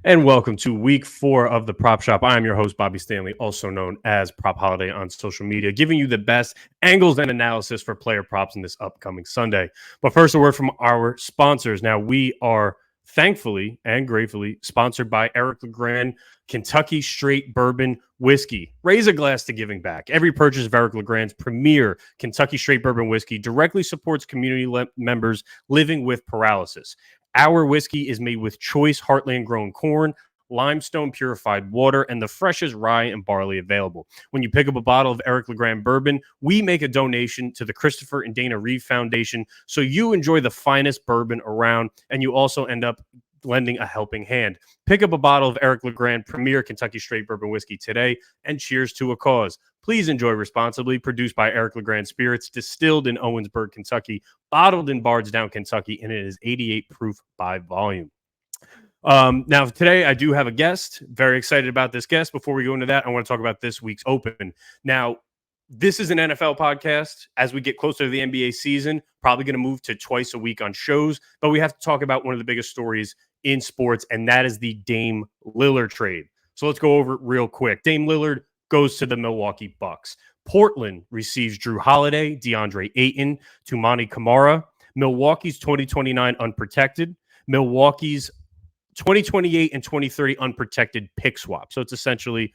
And welcome to week 4 of the Prop Shop. I am your host, Bobby Stanley, also known as Prop Holliday on social media, giving you the best angles and analysis for player props in this upcoming Sunday. But first, a word from our sponsors. Now, we are thankfully and gratefully sponsored by Eric LeGrand Kentucky Straight Bourbon Whiskey. Raise a glass to giving back. Every purchase of Eric LeGrand's premier Kentucky Straight Bourbon Whiskey directly supports community members living with paralysis. Our whiskey is made with choice heartland grown corn, limestone purified water, and the freshest rye and barley available. When you pick up a bottle of Eric LeGrand bourbon, we make a donation to the Christopher and Dana Reeve Foundation so you enjoy the finest bourbon around, and you also end up lending a helping hand. Pick up a bottle of Eric LeGrand Premier Kentucky Straight Bourbon Whiskey today, and cheers to a cause. Please enjoy responsibly. Produced by Eric LeGrand Spirits, distilled in Owensburg, Kentucky, bottled in Bardstown, Kentucky, and it is 88 proof by volume. Now, today I do have a guest. Very excited about this guest. Before we go into that, I want to talk about this week's Open. Now, this is an NFL podcast. As we get closer to the NBA season, probably going to move to twice a week on shows, but we have to talk about one of the biggest stories in sports, and that is the Dame Lillard trade. So let's go over it real quick. Dame Lillard goes to the Milwaukee Bucks. Portland receives Drew Holiday, DeAndre Ayton, Toumani Camara. Milwaukee's 2029 unprotected. Milwaukee's 2028 and 2030 unprotected pick swap. So it's essentially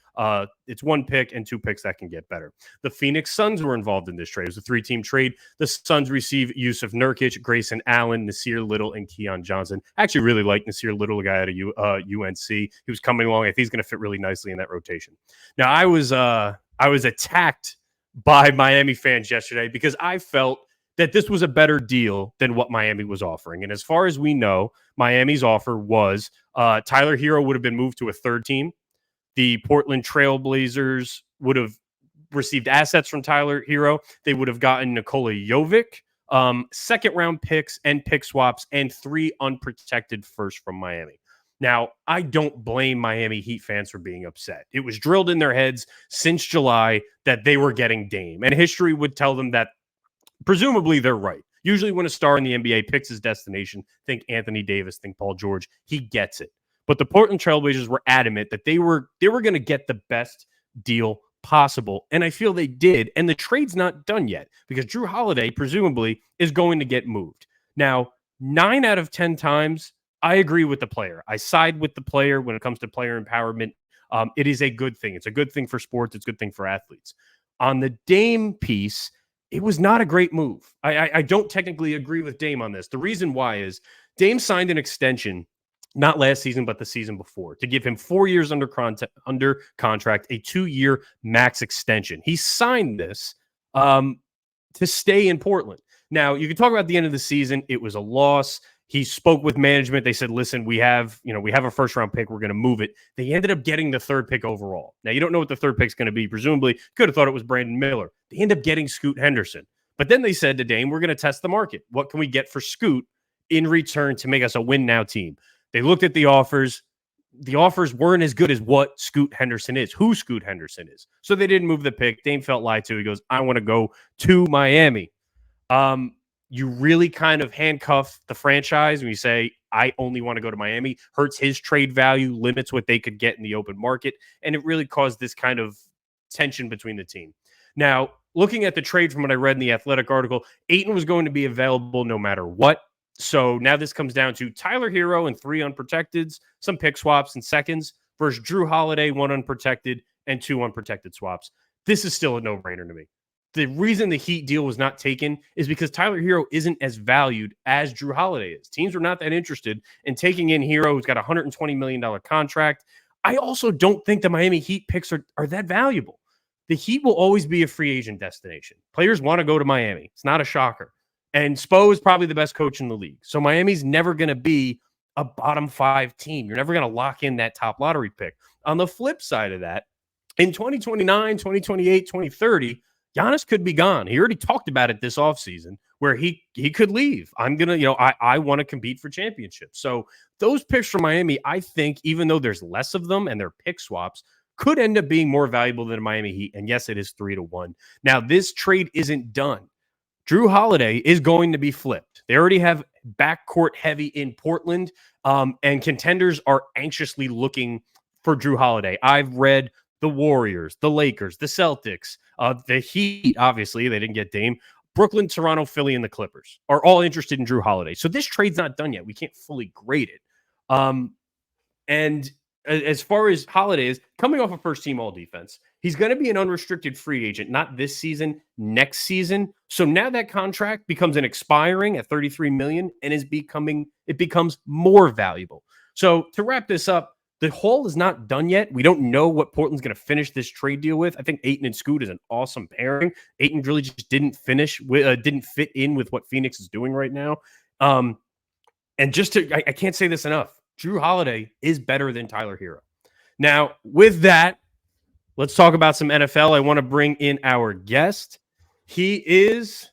it's one pick and two picks that can get better. The Phoenix Suns were involved in this trade. It was a 3-team trade. The Suns receive Yusuf Nurkic, Grayson Allen, Nasir Little, and Keon Johnson. I actually really like Nasir Little, a guy out of UNC. He was coming along. I think he's going to fit really nicely in that rotation. Now, I was attacked by Miami fans yesterday because I felt that this was a better deal than what Miami was offering. And as far as we know, Miami's offer was Tyler Hero would have been moved to a third team. The Portland Trailblazers would have received assets from Tyler Hero. They would have gotten Nikola Jovic, second-round picks and pick swaps, and 3 unprotected firsts from Miami. Now, I don't blame Miami Heat fans for being upset. It was drilled in their heads since July that they were getting Dame. And history would tell them that presumably they're right. Usually when a star in the NBA picks his destination, think Anthony Davis, think Paul George, he gets it. But the Portland Trailblazers were adamant that they were going to get the best deal possible. And I feel they did. And the trade's not done yet because Drew Holiday presumably is going to get moved. Now, 9 out of 10 times, I agree with the player. I side with the player when it comes to player empowerment. It is a good thing. It's a good thing for sports. It's a good thing for athletes. On the Dame piece, it was not a great move. I don't technically agree with Dame on this. The reason why is Dame signed an extension, not last season, but the season before, to give him 4 years under contract, a 2-year max extension. He signed this to stay in Portland. Now, you can talk about the end of the season. It was a loss. He spoke with management. They said, listen, we have a first-round pick. We're going to move it. They ended up getting the 3rd pick overall. Now, you don't know what the 3rd pick's going to be. Presumably, could have thought it was Brandon Miller. They end up getting Scoot Henderson. But then they said to Dame, we're going to test the market. What can we get for Scoot in return to make us a win-now team? They looked at the offers. The offers weren't as good as what Scoot Henderson is, who Scoot Henderson is. So they didn't move the pick. Dame felt lied to. He goes, I want to go to Miami. You really kind of handcuff the franchise when you say, I only want to go to Miami, hurts his trade value, limits what they could get in the open market, and it really caused this kind of tension between the team. Now, looking at the trade from what I read in the Athletic article, Ayton was going to be available no matter what. So now this comes down to Tyler Hero and 3 unprotecteds, some pick swaps and seconds, versus Drew Holiday, 1 unprotected, and 2 unprotected swaps. This is still a no-brainer to me. The reason the Heat deal was not taken is because Tyler Hero isn't as valued as Drew Holiday is. Teams were not that interested in taking in Hero, who's got a $120 million contract. I also don't think the Miami Heat picks are that valuable. The Heat will always be a free agent destination. Players want to go to Miami. It's not a shocker. And Spo is probably the best coach in the league. So Miami's never going to be a bottom 5 team. You're never going to lock in that top lottery pick. On the flip side of that, in 2029, 2028, 2030, Giannis could be gone. He already talked about it this offseason where he could leave. I'm going to, I want to compete for championships. So those picks from Miami, I think, even though there's less of them and they're pick swaps, could end up being more valuable than Miami Heat. And yes, it is 3-1. Now, this trade isn't done. Drew Holiday is going to be flipped. They already have backcourt heavy in Portland, and contenders are anxiously looking for Drew Holiday. I've read the Warriors, the Lakers, the Celtics, the Heat, obviously, they didn't get Dame. Brooklyn, Toronto, Philly, and the Clippers are all interested in Drew Holiday. So this trade's not done yet. We can't fully grade it. And as far as Holiday is coming off a first-team All-Defense, he's going to be an unrestricted free agent, not this season, next season. So now that contract becomes an expiring at $33 million and it becomes more valuable. So to wrap this up, the haul is not done yet. We don't know what Portland's going to finish this trade deal with. I think Ayton and Scoot is an awesome pairing. Ayton really just didn't fit in with what Phoenix is doing right now. And I can't say this enough. Drew Holiday is better than Tyler Hero. Now, with that, let's talk about some NFL. I want to bring in our guest. He is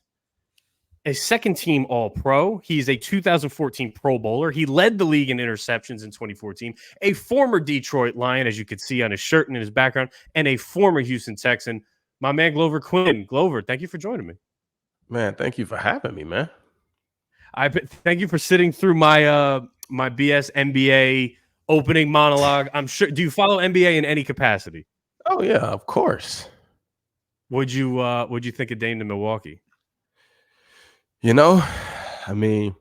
a second-team All-Pro. He's a 2014 Pro Bowler. He led the league in interceptions in 2014. A former Detroit Lion, as you could see on his shirt and in his background, and a former Houston Texan. My man, Glover Quin. Glover, thank you for joining me. Man, thank you for having me, man. Thank you for sitting through my my BS NBA opening monologue. I'm sure. Do you follow NBA in any capacity? Oh yeah, of course. What'd you think of Dame to Milwaukee? You know, I mean,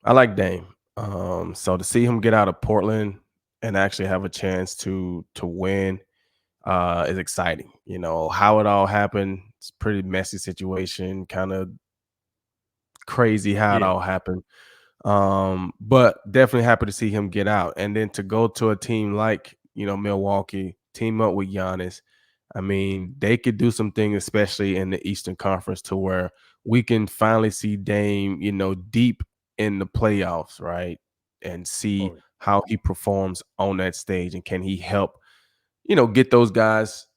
I like Dame. So to see him get out of Portland and actually have a chance to win is exciting. You know, how it all happened, it's a pretty messy situation, kind of crazy how it all happened. But definitely happy to see him get out. And then to go to a team like, Milwaukee, team up with Giannis. I mean, they could do some things, especially in the Eastern Conference, to where we can finally see Dame, deep in the playoffs, right? And see how he performs on that stage. And can he help, get those guys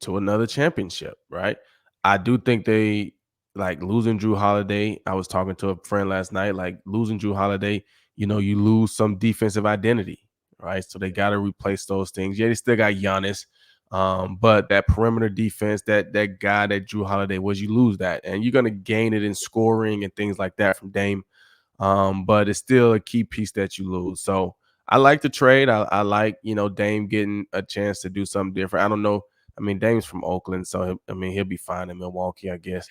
to another championship, right? I do think they like losing Drew Holiday. I was talking to a friend last night, like losing Drew Holiday, you lose some defensive identity, right? So they got to replace those things. Yeah, they still got Giannis. But that perimeter defense, that guy that Drew Holiday was, you lose that. And you're going to gain it in scoring and things like that from Dame. But it's still a key piece that you lose. So I like the trade. I like, Dame getting a chance to do something different. I don't know. I mean, Dame's from Oakland, so he'll be fine in Milwaukee, I guess.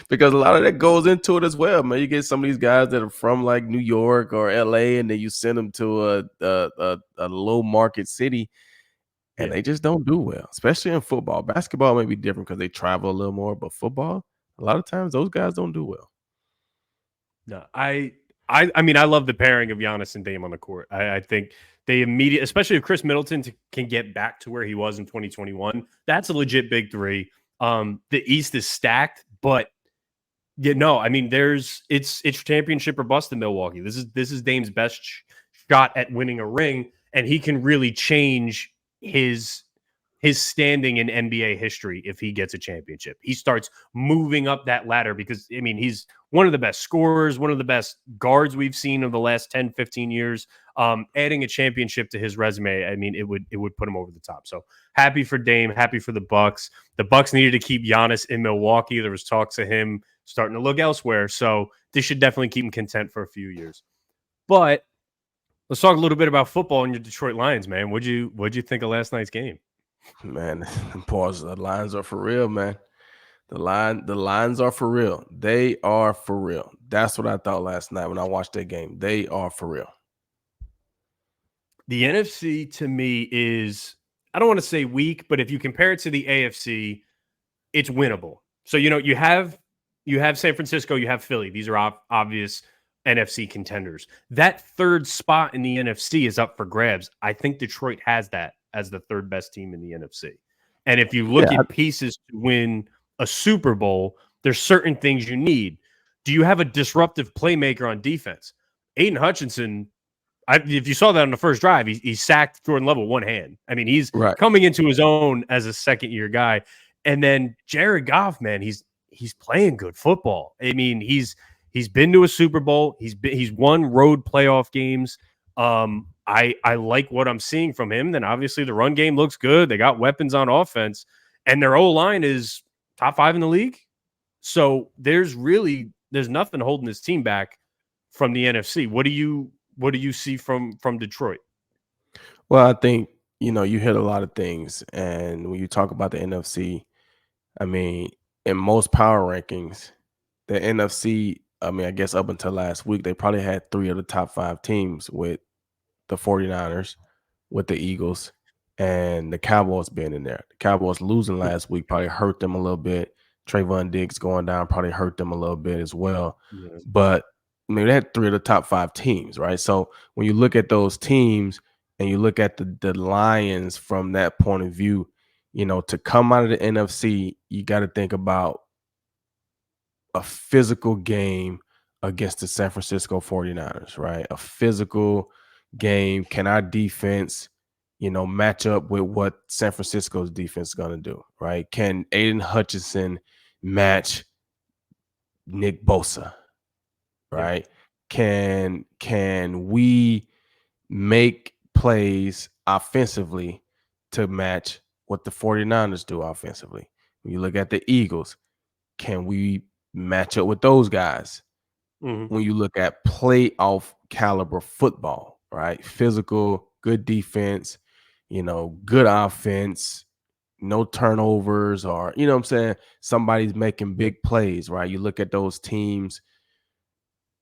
Because a lot of that goes into it as well, man. You get some of these guys that are from like New York or LA, and then you send them to a low market city, and they just don't do well, especially in football. Basketball may be different because they travel a little more, but football, a lot of times those guys don't do well. No, I mean, I love the pairing of Giannis and Dame on the court. I think they immediately, especially if Chris Middleton can get back to where he was in 2021, that's a legit big three. The East is stacked, but I mean, it's championship or bust in Milwaukee. This is Dame's best shot at winning a ring, and he can really change his standing in NBA history if he gets a championship. He starts moving up that ladder because, I mean, he's one of the best scorers, one of the best guards we've seen of the last 10, 15 years. Adding a championship to his resume, I mean, it would put him over the top. So happy for Dame, happy for the Bucks. The Bucks needed to keep Giannis in Milwaukee. There was talks of him starting to look elsewhere. So this should definitely keep him content for a few years. But let's talk a little bit about football and your Detroit Lions, man. What'd you think of last night's game? Man, the Lions are for real, man. The Lions are for real. They are for real. That's what I thought last night when I watched that game. They are for real. The NFC to me is, I don't want to say weak, but if you compare it to the AFC, it's winnable. So, you have San Francisco, you have Philly. These are obvious NFC contenders. That third spot in the NFC is up for grabs. I think Detroit has that as the third best team in the NFC. And if you look at pieces to win a Super Bowl, there's certain things you need. Do you have a disruptive playmaker on defense? Aiden Hutchinson, if you saw that on the first drive, he sacked Jordan Love with one hand. I mean, he's coming into his own as a second-year guy. And then Jared Goff, man, he's playing good football. I mean, he's been to a Super Bowl. He's won road playoff games. I like what I'm seeing from him. Then obviously the run game looks good. They got weapons on offense, and their O-line is top 5 in the league. So there's really there's nothing holding this team back from the NFC. What do you see from Detroit? Well, I think, you hit a lot of things. And when you talk about the NFC, I mean, in most power rankings, the NFC, I mean, I guess up until last week, they probably had three of the top five teams with the 49ers, with the Eagles, and the Cowboys being in there. The Cowboys losing last week probably hurt them a little bit. Trayvon Diggs going down probably hurt them a little bit as well. Yeah. But I mean, they had three of the top five teams, right? So when you look at those teams and you look at the Lions from that point of view, to come out of the NFC, you got to think about a physical game against the San Francisco 49ers, right? A physical game. Can our defense, match up with what San Francisco's defense is going to do, right? Can Aiden Hutchinson match Nick Bosa, Yeah. right? Can we make plays offensively to match what the 49ers do offensively? When you look at the Eagles, can we match up with those guys? Hmm. When you look at playoff caliber football, right? Physical, good defense, good offense, no turnovers, or, what I'm saying? Somebody's making Yep. big plays, right? You look at those teams,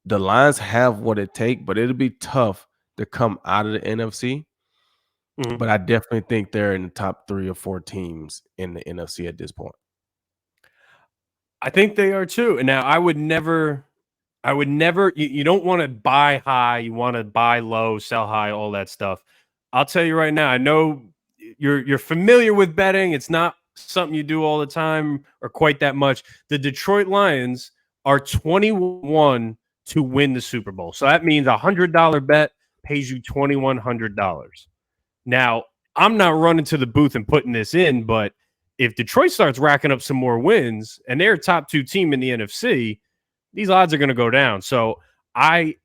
the Lions have what it takes, but it'll be tough to come out of the NFC. Hmm. But I definitely think they're in the top 3 or 4 teams in the NFC at this point. I think they are too. And now I would never, you don't want to buy high, you want to buy low, sell high, all that stuff. I'll tell you right now, I know you're familiar with betting. It's not something you do all the time or quite that much. The Detroit Lions are 21 to win the Super Bowl. So that means $100 bet pays you $2,100. Now, I'm not running to the booth and putting this in, but if Detroit starts racking up some more wins and they're a top 2 team in the NFC, these odds are going to go down. So I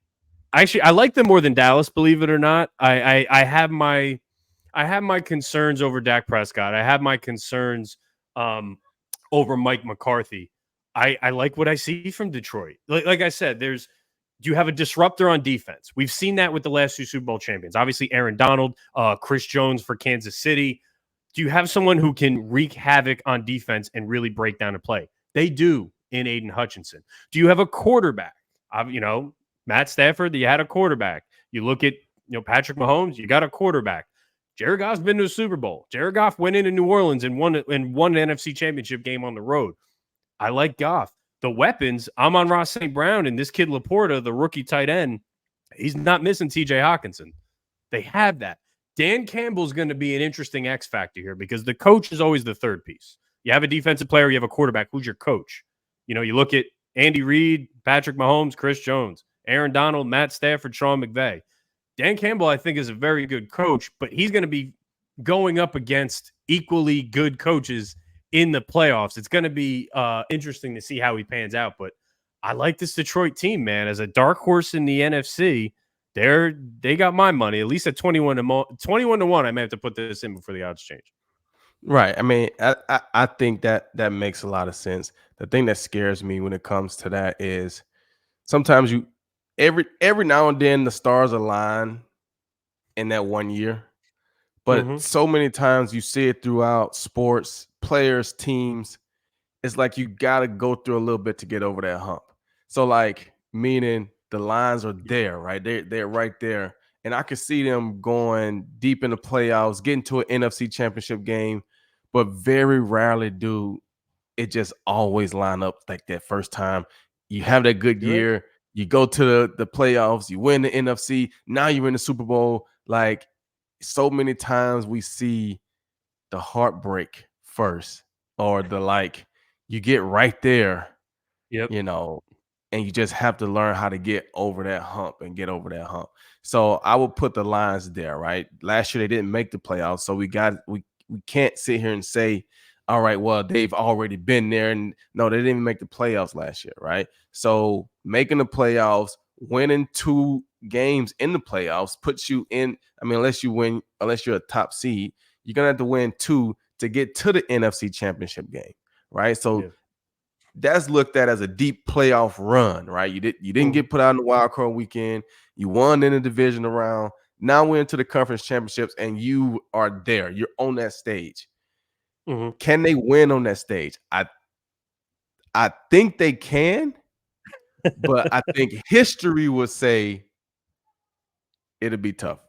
I like them more than Dallas, believe it or not. I have my concerns over Dak Prescott. I have my concerns um, over Mike McCarthy. I like what I see from Detroit. Like I said, you have a disruptor on defense. We've seen that with the last 2 Super Bowl champions. Obviously, Aaron Donald, Chris Jones for Kansas City. Do you have someone who can wreak havoc on defense and really break down a play? They do in Aiden Hutchinson. Do you have a quarterback? Matt Stafford, you had a quarterback. You look at Patrick Mahomes, you got a quarterback. Jared Goff's been to a Super Bowl. Jared Goff went into New Orleans and won an NFC Championship game on the road. I like Goff. The weapons, I'm on Ross St. Brown and this kid Laporta, the rookie tight end. He's not missing TJ Hawkinson. They have that. Dan Campbell's going to be an interesting X factor here because the coach is always the third piece. You have a defensive player, you have a quarterback. Who's your coach? You look at Andy Reid, Patrick Mahomes, Chris Jones, Aaron Donald, Matt Stafford, Sean McVay. Dan Campbell, I think, is a very good coach, but he's going to be going up against equally good coaches in the playoffs. It's going to be interesting to see how he pans out. But I like this Detroit team, man, as a dark horse in the NFC. They got my money, at least at 21 to 1. I may have to put this in before the odds change. Right. I mean, I think that makes a lot of sense. The thing that scares me when it comes to that is sometimes every now and then the stars align in that one year, but Mm-hmm. so many times you see it throughout sports, players, teams. It's like you got to go through a little bit to get over that hump. So, like, meaning the lines are there, right? They're right there, and I could see them going deep in the playoffs, getting to an NFC Championship game, but very rarely do it just always line up like that first time. You have that good You're right. year, you go to the playoffs, you win the NFC, now you're in the Super Bowl. Like, so many times we see the heartbreak first, or the, like, you get right there, Yep. you know, and you just have to learn how to get over that hump and get over that hump. So I would put the Lions there, right? Last year they didn't make the playoffs, so we can't sit here and say, all right, well, they've already been there. And no, they didn't even make the playoffs last year, right? So making the playoffs, winning 2 games in the playoffs puts you in. I mean, unless you're a top seed, you're gonna have to win 2 to get to the NFC Championship game, right? So Yeah. that's looked at as a deep playoff run, right? You didn't get put out in the wild card weekend. You won in the division round. Now we're into the conference championships, and you are there. You're on that stage. Mm-hmm. Can they win on that stage? I think they can, but I think history would say it'll be tough.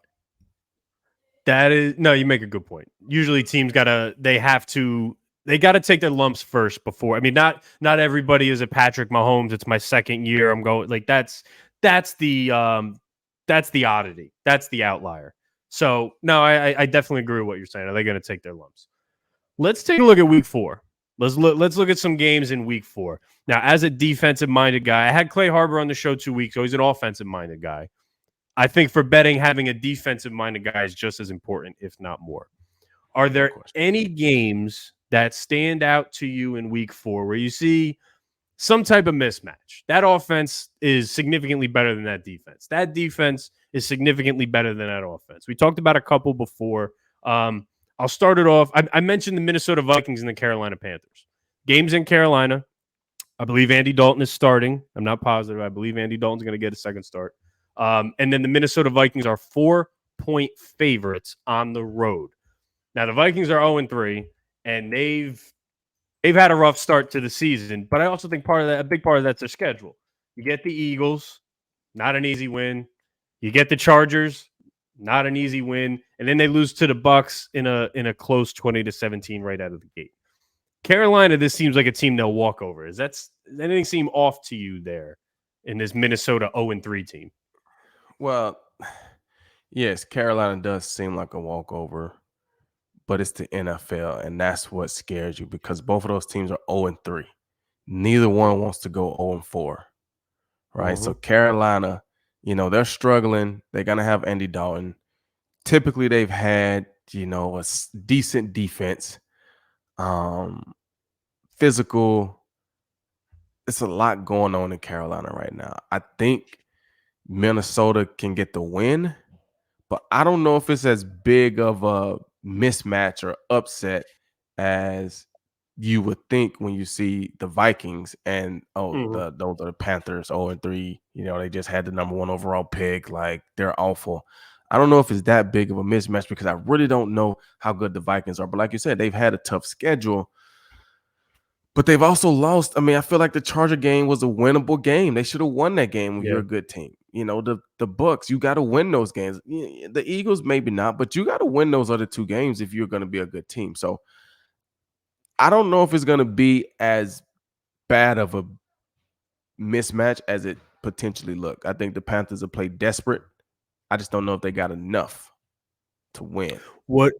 That is no, you make a good point. Usually teams they gotta take their lumps first before. I mean, not everybody is a Patrick Mahomes. It's my second year. I'm going like that's the oddity. That's the outlier. So no, I definitely agree with what you're saying. Are they gonna take their lumps? Let's take a look at week 4. Let's look at some games in week 4. Now, as a defensive minded guy, I had Clay Harbor on the show 2 weeks ago. He's an offensive minded guy. I think for betting, having a defensive-minded guy is just as important, if not more. Are there any games that stand out to you in week 4 where you see some type of mismatch? That offense is significantly better than that defense. That defense is significantly better than that offense. We talked about a couple before. I'll start it off. I mentioned the Minnesota Vikings and the Carolina Panthers. Games in Carolina. I believe Andy Dalton is starting. I'm not positive. I believe Andy Dalton's going to get a second start. And then the Minnesota Vikings are 4-point favorites on the road. Now the Vikings are 0-3, and they've had a rough start to the season. But I also think a big part of that's their schedule. You get the Eagles, not an easy win. You get the Chargers, not an easy win, and then they lose to the Bucks in a close 20-17 right out of the gate. Carolina, this seems like a team they'll walk over. Does anything seem off to you there in this Minnesota 0-3 team? Well, yes, Carolina does seem like a walkover, but it's the NFL, and that's what scares you because both of those teams are 0-3. Neither one wants to go 0-4, right? Mm-hmm. So Carolina, they're struggling. They're going to have Andy Dalton. Typically, they've had, a decent defense, physical. It's a lot going on in Carolina right now. I think Minnesota can get the win, but I don't know if it's as big of a mismatch or upset as you would think when you see the Vikings and the Panthers 0-3. They just had the number 1 overall pick. Like, they're awful. I don't know if it's that big of a mismatch because I really don't know how good the Vikings are. But like you said, they've had a tough schedule. But they've also lost. I mean, I feel like the Charger game was a winnable game. They should have won that game when you're a good team. The Bucks, you got to win those games. The Eagles, maybe not, but you got to win those other 2 games if you're going to be a good team. So I don't know if it's going to be as bad of a mismatch as it potentially looked. I think the Panthers have played desperate. I just don't know if they got enough to win. What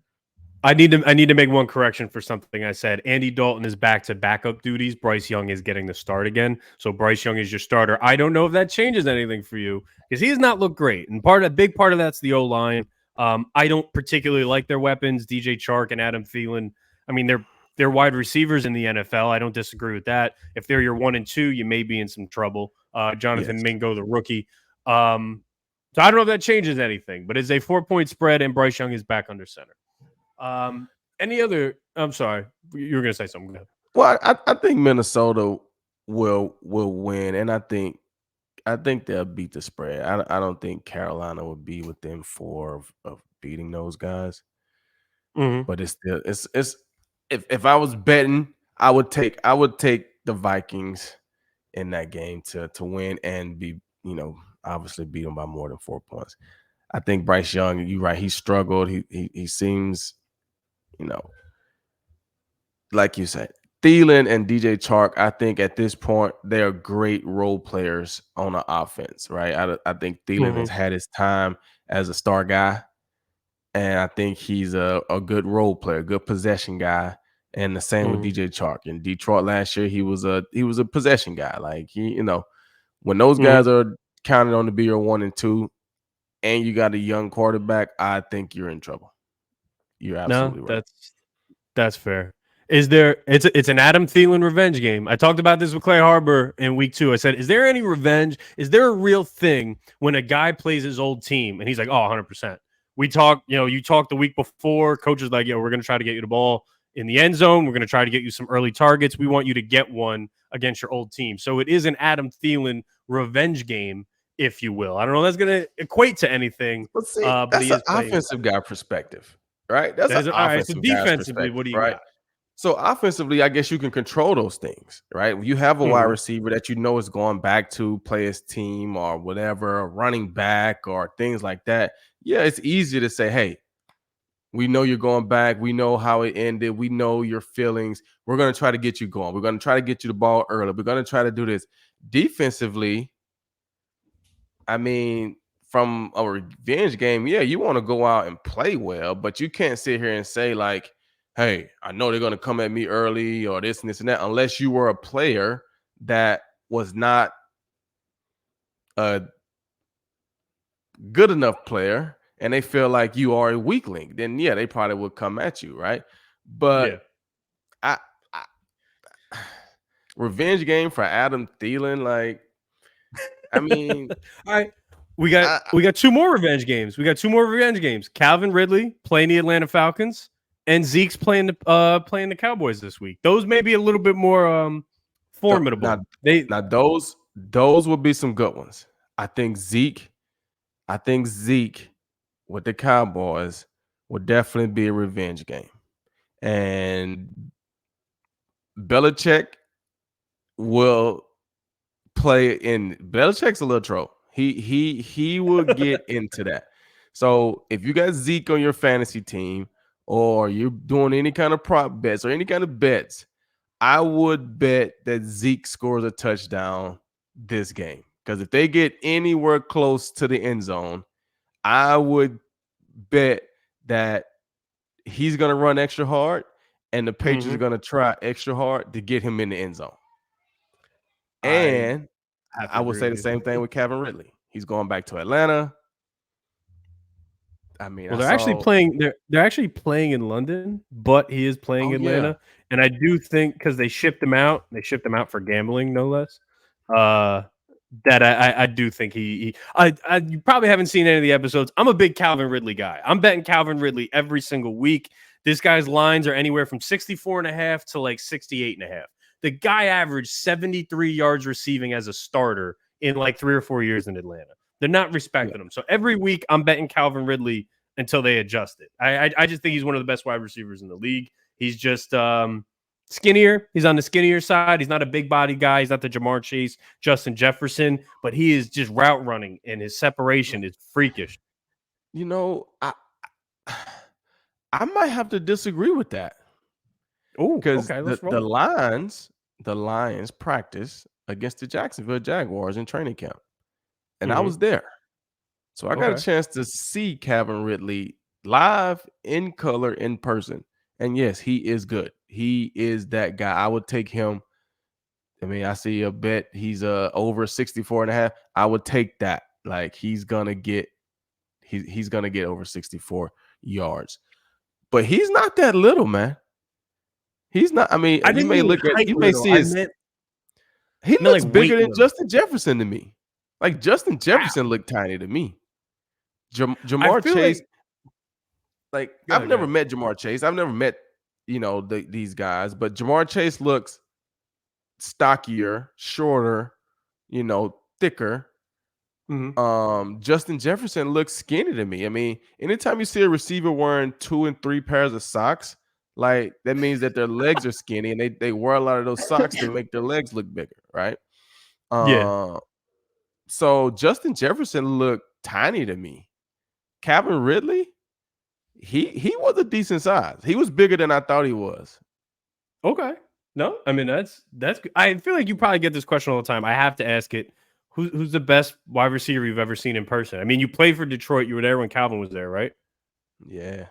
I need to make one correction for something I said. Andy Dalton is back to backup duties. Bryce Young is getting the start again. So Bryce Young is your starter. I don't know if that changes anything for you because he has not looked great. And a big part of that's the O-line. I don't particularly like their weapons, DJ Chark and Adam Thielen. I mean, they're wide receivers in the NFL. I don't disagree with that. If they're your 1 and 2, you may be in some trouble. Jonathan Mingo, the rookie. So I don't know if that changes anything, but it's a 4-point spread and Bryce Young is back under center. Any other? I'm sorry, you were going to say something. Well, I think Minnesota will win, and I think they'll beat the spread. I don't think Carolina will be within 4 of beating those guys. Mm-hmm. But it's still it's if I was betting, I would take the Vikings in that game to win and be obviously beat them by more than 4 points. I think Bryce Young, you're right, he struggled. He seems like you said, Thielen and DJ Chark, I think at this point, they're great role players on the offense, right? I think Thielen has had his time as a star guy, and I think he's a good role player, good possession guy, and the same with DJ Chark. In Detroit last year, he was a possession guy. Like, when those guys are counted on to be your 1 and 2, and you got a young quarterback, I think you're in trouble. You're absolutely right. That's fair. It's an Adam Thielen revenge game. I talked about this with Clay Harbor in week 2. I said, is there any revenge? Is there a real thing when a guy plays his old team and he's like, oh, 100%. We talked, you talked the week before. Coach is like, we're going to try to get you the ball. in the end zone. We're going to try to get you some early targets. We want you to get one against your old team. So it is an Adam Thielen revenge game, if you will. I don't know if that's going to equate to anything, But see, but that's he an is playing. offensive guy perspective, right? That's That an is all right. So offensive guy's defensively, what perspective, do you right? got? So offensively, I guess you can control those things, right? You have a wide Mhm. receiver that you know is going back to play his team or whatever, a running back or things like that. Yeah, it's easy to say, hey, we know you're going back. We know how it ended. We know your feelings. We're going to try to get you going. We're going to try to get you the ball early. We're going to try to do this. Defensively, I mean, from a revenge game, yeah, you want to go out and play well, but you can't sit here and say, like, hey, I know they're going to come at me early or this and this and that, unless you were a player that was not a good enough player and they feel like you are a weak link, then yeah, they probably would come at you, right? But Yeah. I, I revenge game for Adam Thielen, like, I mean, All right. We got two more revenge games. We got two more revenge games. Calvin Ridley playing the Atlanta Falcons, and Zeke's playing the Cowboys this week. Those may be a little bit more now, formidable. They now those would be some good ones. I think Zeke with the Cowboys would definitely be a revenge game. And Belichick will play in Belichick's a little troll. He will get into that. So if you got Zeke on your fantasy team or you're doing any kind of prop bets or any kind of bets, I would bet that Zeke scores a touchdown this game. Because if they get anywhere close to the end zone, I would bet that he's going to run extra hard and the Patriots are Mhm. going to try extra hard to get him in the end zone. I And have to I would agree say with the you. same thing with Calvin Ridley. He's going back to Atlanta. I mean, Well, I they're actually saw. playing. They're actually playing in London, but he is playing Oh yeah, Atlanta, and I do think because they shipped him out. They shipped him out for gambling, no less. Uh, that I do think you probably haven't seen any of the episodes. I'm a big Calvin Ridley guy. I'm betting Calvin Ridley every single week. This guy's lines are anywhere from 64.5 to like 68.5. The guy averaged 73 yards receiving as a starter in like 3 or 4 years in Atlanta. They're not yeah. respecting him. So every week I'm betting Calvin Ridley until they adjust it. I just think he's one of the best wide receivers in the league. He's just skinnier. He's on the skinnier side. He's not a big body guy. He's not the Jamar Chase, Justin Jefferson, but he is just route running and his separation is freakish. You know, I might have to disagree with that Oh, because okay. the Let's the roll. Lions the Lions practice against the Jacksonville Jaguars in training camp, and I Mm-hmm. was there, so I got a Okay. chance to see Calvin Ridley live in color in person. And yes, he is good. He is that guy. I would take him. I mean, I see a bet he's over 64.5. I would take that. Like he's gonna get over 64 yards. But he's not that little, man. He's not. I mean, I didn't mean height you may little. see I his meant he I meant looks like bigger weight than little. Justin Jefferson to me. Like Justin Wow. Jefferson looked tiny to me. I Jamar feel Chase, like like I've go never ahead. met Jamar Chase. I've never met, these guys, but Jamar Chase looks stockier, shorter, thicker. Mm-hmm. Justin Jefferson looks skinny to me. I mean, anytime you see a receiver wearing 2 and 3 pairs of socks, like that means that their legs are skinny and they wear a lot of those socks to make their legs look bigger, right? Yeah. Uh so Justin Jefferson looked tiny to me. Calvin Ridley, he was a decent size. He was bigger than I thought he was. Okay. No, I mean that's good. I feel like you probably get this question all the time. I have to ask it. Who's the best wide receiver you've ever seen in person? I mean, you played for Detroit. You were there when Calvin was there, right? Yeah.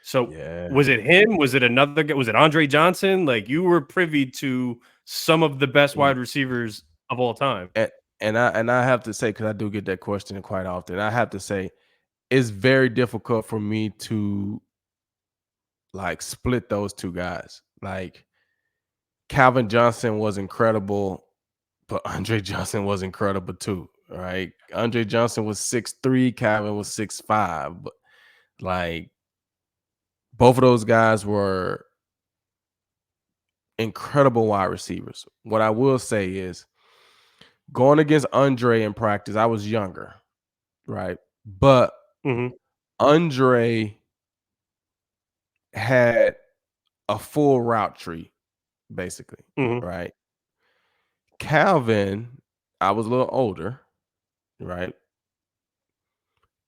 So Yeah. was it him? Was it another guy? Was it Andre Johnson? Like you were privy to some of the best Yeah. wide receivers of all time. And, and I have to say, because I do get that question quite often, I have to say it's very difficult for me to like split those two guys. Like Calvin Johnson was incredible, but Andre Johnson was incredible too. Right? Andre Johnson was 6'3", Calvin was 6'5", but like both of those guys were incredible wide receivers. What I will say is going against Andre in practice, I was younger, right? But Mhm. Andre had a full route tree, basically, Mhm. right? Calvin, I was a little older, right?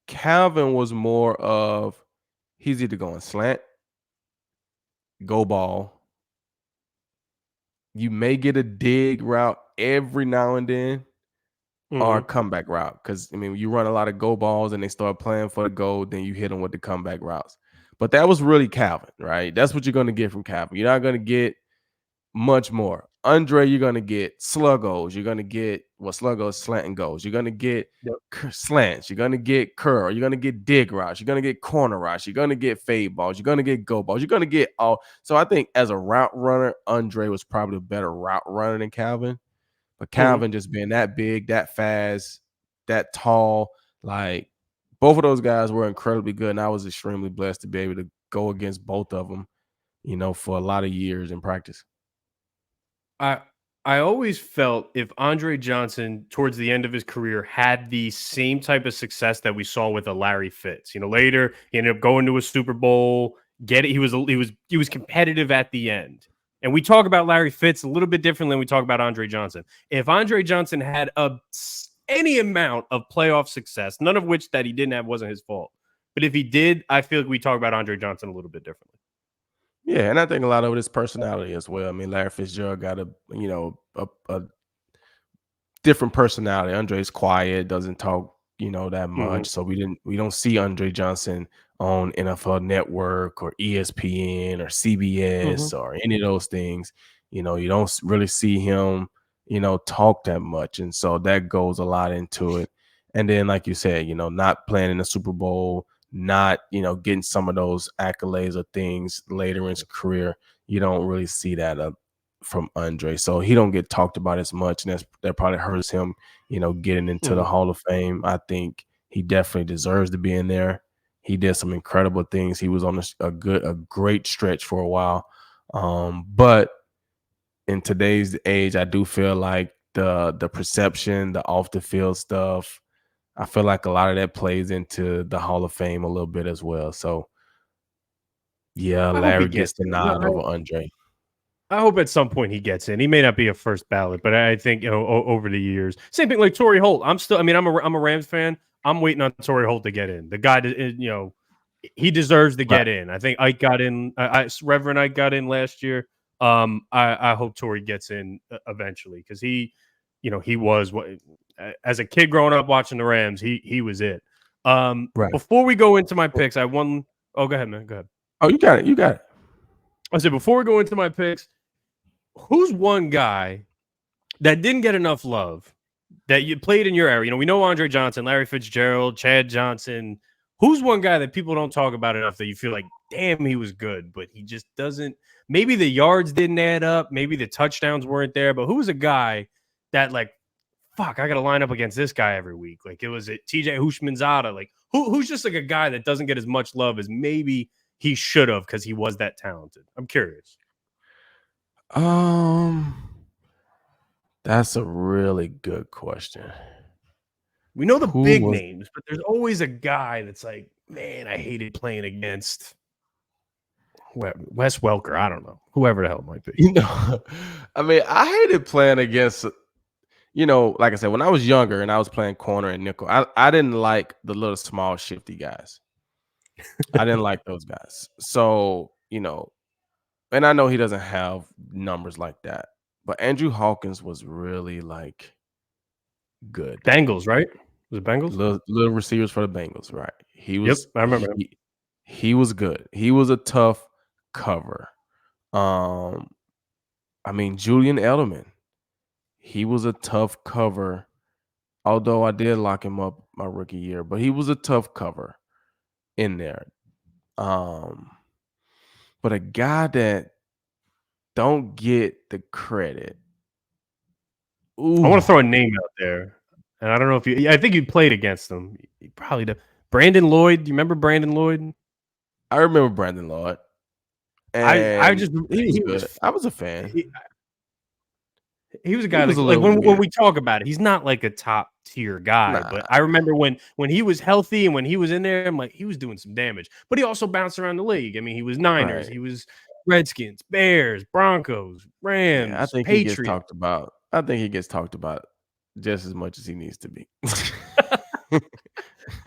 Calvin was more of he's either going slant, go ball. You may get a dig route every now and then, or a Mhm. comeback route. Because I mean, you run a lot of go balls and they start playing for the goal, then you hit them with the comeback routes. But that was really Calvin, right? That's what you're going to get from Calvin. You're not going to get much more. Andre, you're gonna get sluggos. You're gonna get sluggos, slant and goes. You're gonna get Yep. slants. You're gonna get curl. You're gonna get dig routes. You're gonna get corner routes. You're gonna get fade balls. You're gonna get go balls. You're gonna get all. So I think as a route runner, Andre was probably a better route runner than Calvin. But Mhm. Calvin just being that big, that fast, that tall, like both of those guys were incredibly good, and I was extremely blessed to be able to go against both of them, for a lot of years in practice. I I always felt if Andre Johnson towards the end of his career had the same type of success that we saw with a Larry Fitz. Later he ended up going to a Super Bowl, get it. He was competitive at the end. And we talk about Larry Fitz a little bit differently than we talk about Andre Johnson. If Andre Johnson had any amount of playoff success, none of which that he didn't have wasn't his fault. But if he did, I feel like we talk about Andre Johnson a little bit differently. Yeah, and I think a lot of it is personality as well. I mean, Larry Fitzgerald got a different personality. Andre's quiet, doesn't talk, that much. Mhm. So we don't see Andre Johnson on NFL Network or ESPN or Mhm. CBS or any of those things. You don't really see him, talk that much. And so that goes a lot into it. And then, like you said, not playing in the Super Bowl, not, getting some of those accolades or things later in his career. You don't really see that from Andre. So he don't get talked about as much, and that probably hurts him, getting into the Mhm. Hall of Fame. I think he definitely deserves to be in there. He did some incredible things. He was on a great stretch for a while. But in today's age, I do feel like the perception, the off the field stuff, I feel like a lot of that plays into the Hall of Fame a little bit as well. So yeah, I hope he Larry gets gets the in. No, nod over Andre. I hope at some point he gets in. He may not be a first ballot, but I think over the years, same thing like Torrey Holt. I mean, I'm a Rams fan. I'm waiting on Torrey Holt to get in. The guy, he deserves to Right. get in. I think Ike got in. Reverend Ike got in last year. I hope Torrey gets in eventually because he was what as a kid growing up watching the Rams, he was it. Right. Before we go into my picks, I won. Oh, go ahead, man. Go ahead. Oh, you got it. You got it. I said before we go into my picks, who's one guy that didn't get enough love that you played in your area? We know Andre Johnson, Larry Fitzgerald, Chad Johnson. Who's one guy that people don't talk about enough that you feel like, damn, he was good, but he just doesn't? Maybe the yards didn't add up, maybe the touchdowns weren't there, but who's a guy that like, fuck, I got to line up against this guy every week? Like it was TJ Hushmanzada. Like who's just like a guy that doesn't get as much love as maybe he should have because he was that talented? I'm curious. Um, that's a really good question. We know the Who big was names, but there's always a guy that's like, man, I hated playing against Wes Welker. I don't know, whoever the hell it might be. you know? I mean, I hated playing against. Like I said, when I was younger and I was playing corner and nickel, I didn't like the little small shifty guys. I didn't like those guys. So and I know he doesn't have numbers like that, but Andrew Hawkins was really like good. Bengals, right? Was it Bengals? Little receivers for the Bengals, right? He Yep, was I remember him. he was good. He was a tough cover. Um, I mean Julian Edelman, he was a tough cover. Although I did lock him up my rookie year, but he was a tough cover in there. Um, but a guy that don't get the credit. I Ooh, want to throw a name out there, and I don't know if you. I think you played against him. You probably did. Brandon Lloyd. Do you remember Brandon Lloyd? I remember Brandon Lloyd. I and just he was he good. was I was a fan. he, he was a He guy was that a like little when weird. we talk about it, he's not like a top tier guy. But Nah, I remember when he was healthy and when he was in there, I'm like he was doing some damage. But he also bounced around the league. I mean, he was Niners, right. he was Redskins, Bears, Broncos, Yeah, I Rams, think he gets Patriots. talked about. I think he gets talked about just as much as he needs to be.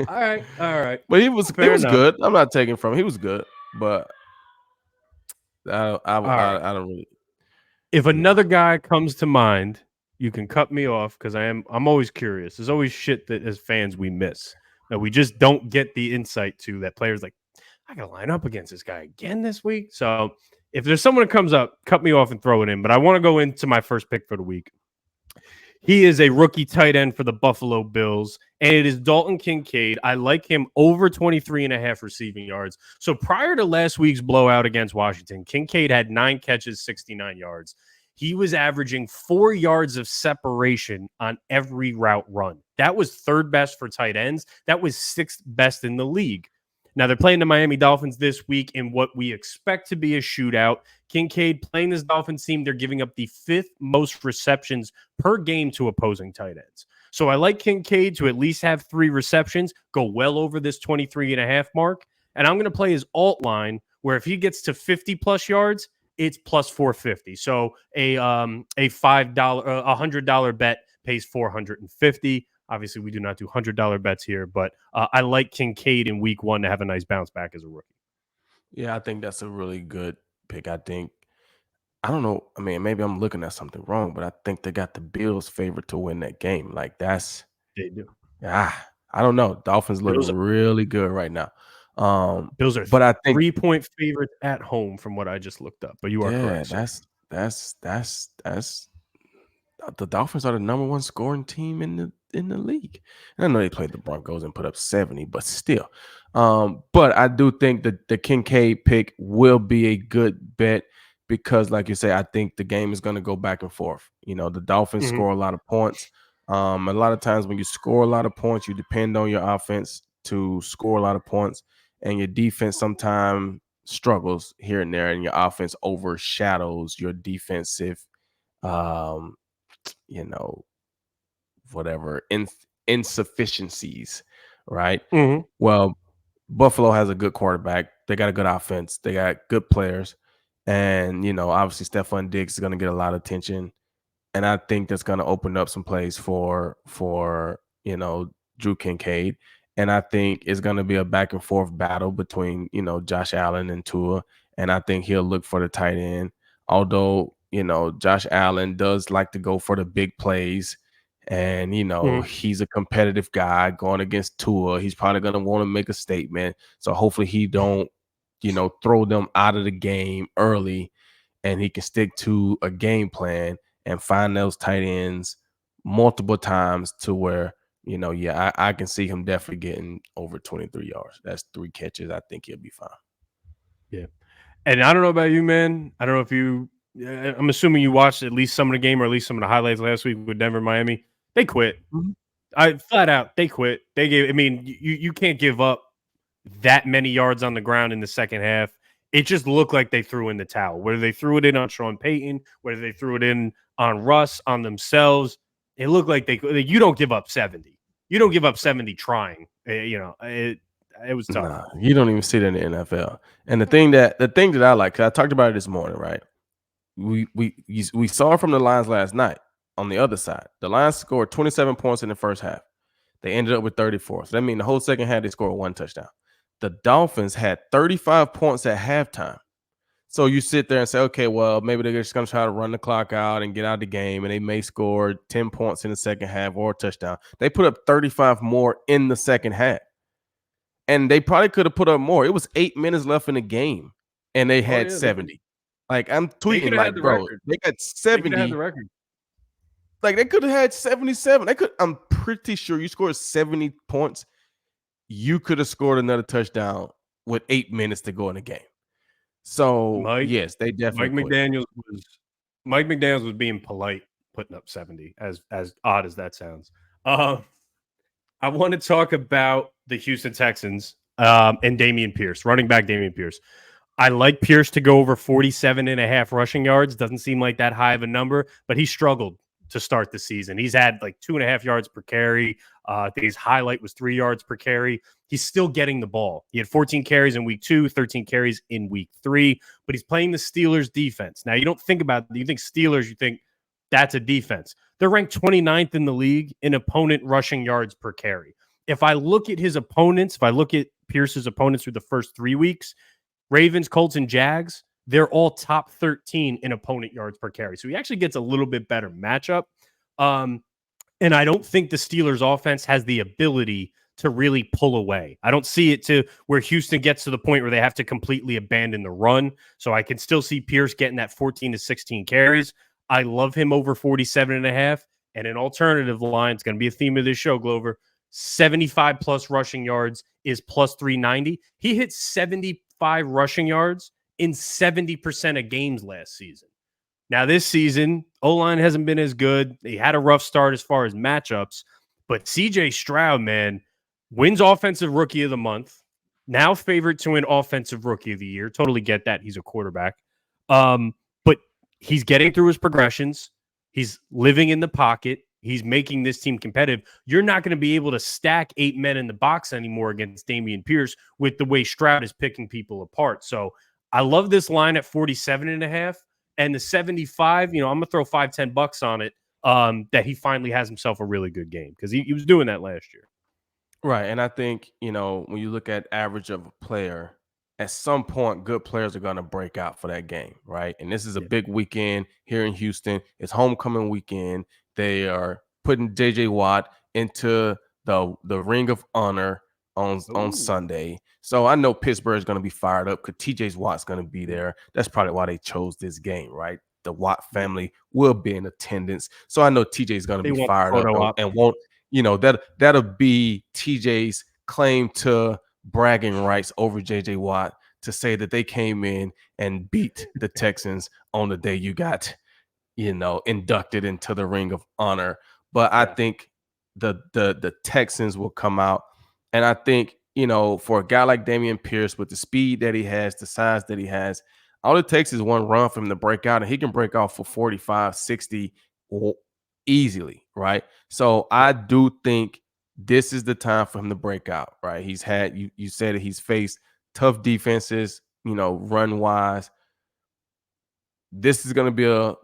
All right, But he fair was enough. good. I'm not taking from him. He was good, but All right. I don't really. If Yeah, another guy comes to mind, you can cut me off because I'm always curious. There's always shit that as fans we miss that we just don't get the insight to that players like, I gotta line up against this guy again this week. So if there's someone that comes up, cut me off and throw it in. But I want to go into my first pick for the week. He is a rookie tight end for the Buffalo Bills, and it is Dalton Kincaid. I like him over 23 and a half receiving yards. So prior to last week's blowout against Washington, Kincaid had 9 catches, 69 yards. He was averaging 4 yards of separation on every route run. That was third best for tight ends. That was sixth best in the league. Now they're playing the Miami Dolphins this week in what we expect to be a shootout. Kincaid playing this Dolphins team, they're giving up the 5th most receptions per game to opposing tight ends. So I like Kincaid to at least have 3 receptions, go well over this 23 and a half mark. And I'm going to play his alt line where if he gets to 50 plus yards, it's plus 450. So a $5 $100 bet pays 450. Obviously, we do not do $100 bets here, but I like Kincaid in week 1 to have a nice bounce back as a rookie. yeah, I think that's a really good pick. I don't know. I mean, maybe I'm looking at something wrong, but I think they got the Bills favored to win that game. Like that's They do. I don't know. Dolphins look Bills really good right now. Bills are But I think 3-point favorites at home from what I just looked up. But you are yeah, correct, sir. that's the Dolphins are the number one scoring team in the league. And I know they played the Broncos and put up 70, but still. But I do think that the Kincaid pick will be a good bet because, like you say, I think the game is going to go back and forth. You know, the Dolphins Mm-hmm. score a lot of points. A lot of times when you score a lot of points, you depend on your offense to score a lot of points, and your defense sometimes struggles here and there, and your offense overshadows your defensive um you know, whatever insufficiencies, right? Mm-hmm. Well, Buffalo has a good quarterback. They got a good offense. They got good players, and obviously Stephon Diggs is going to get a lot of attention, and I think that's going to open up some plays for Drew Kincaid. And I think it's going to be a back and forth battle between Josh Allen and Tua, and I think he'll look for the tight end. Although Josh Allen does like to go for the big plays, and Mm-hmm. he's a competitive guy going against Tua. He's probably going to want to make a statement, so hopefully he don't throw them out of the game early, and he can stick to a game plan and find those tight ends multiple times to where, yeah, I can see him definitely getting over 23 yards. That's 3 catches. I think he'll be fine. Yeah. And I don't know about you, man. I don't know if you. I'm assuming you watched at least some of the game or at least some of the highlights last week with Denver, Miami. They quit. Mhm. I flat out. They quit. They gave. I mean, you can't give up that many yards on the ground in the second half. It just looked like they threw in the towel. Whether they threw it in on Sean Payton, whether they threw it in on Russ, on themselves, it looked like you don't give up 70. You don't give up 70 trying. It was tough. Nah, you don't even see that in the NFL. And the thing that I like, 'cause I talked about it this morning, right? We saw from the Lions last night on the other side. The Lions scored 27 points in the first half. They ended up with 34. So that means the whole second half they scored 1 touchdown. The Dolphins had 35 points at halftime. So you sit there and say, okay, well, maybe they're just going to try to run the clock out and get out of the game, and they may score 10 points in the second half or a touchdown. They put up 35 more in the second half, and they probably could have put up more. It was 8 minutes left in the game, and they Oh had yeah, they could. 70. Like, I'm They could tweeting, have had like, the bro, record. they got They could have had the 70. record. Like, they could have had 77. I'm pretty sure you scored 70 points. You could have scored another touchdown with 8 minutes to go in the game. So, Mike yes, they definitely Mike quit. McDaniels was being polite, putting up 70. As odd as that sounds. I want to talk about the Houston Texans and Damian Pierce, running back Damian Pierce. I like Pierce to go over 47.5 rushing yards. Doesn't seem like that high of a number, but he struggled to start the season. He's had like 2.5 yards per carry. I think his highlight was 3 yards per carry. He's still getting the ball. He had 14 carries in week 2, 13 carries in week 3, but he's playing the Steelers defense. Now, you don't think about it. You think Steelers, you think that's a defense. They're ranked 29th in the league in opponent rushing yards per carry. If I look at his opponents, if I look at Pierce's opponents through the first 3 weeks, Ravens, Colts, and Jags, they're all top 13 in opponent yards per carry. So he actually gets a little bit better matchup. And I don't think the Steelers offense has the ability to really pull away. I don't see it to where Houston gets to the point where they have to completely abandon the run. So I can still see Pierce getting that 14 to 16 carries. I love him over 47.5. And an alternative line, it's going to be a theme of this show, Glover. 75 plus rushing yards is plus 390. He hit 75 rushing yards in 70% of games last season. Now, this season, O-line hasn't been as good. He had a rough start as far as matchups, but CJ Stroud, man, wins Offensive Rookie of the Month, now favorite to win Offensive Rookie of the Year. Totally get that. He's a quarterback. But he's getting through his progressions. He's living in the pocket. He's making this team competitive. You're not going to be able to stack 8 men in the box anymore against Dameon Pierce with the way Stroud is picking people apart. So I love this line at 47.5. And the 75, I'm going to throw $5-10 on it, that he finally has himself a really good game because he was doing that last year. Right. And I think, when you look at average of a player, at some point, good players are going to break out for that game. Right. And this is a big weekend here in Houston. It's homecoming weekend. They are putting JJ Watt into the Ring of Honor on Sunday. So I know Pittsburgh is going to be fired up because TJ Watt's going to be there. That's probably why they chose this game, right? The Watt family will be in attendance. So I know TJ is going to be fired up and won't, that'll be TJ's claim to bragging rights over JJ Watt to say that they came in and beat the Texans on the day you got, inducted into the Ring of Honor. But I think the Texans will come out. And I think, for a guy like Dameon Pierce with the speed that he has, the size that he has, all it takes is one run for him to break out, and he can break out for 45, 60 easily, right? So I do think this is the time for him to break out, right? He's had, you said that he's faced tough defenses, run wise. This is going to be a,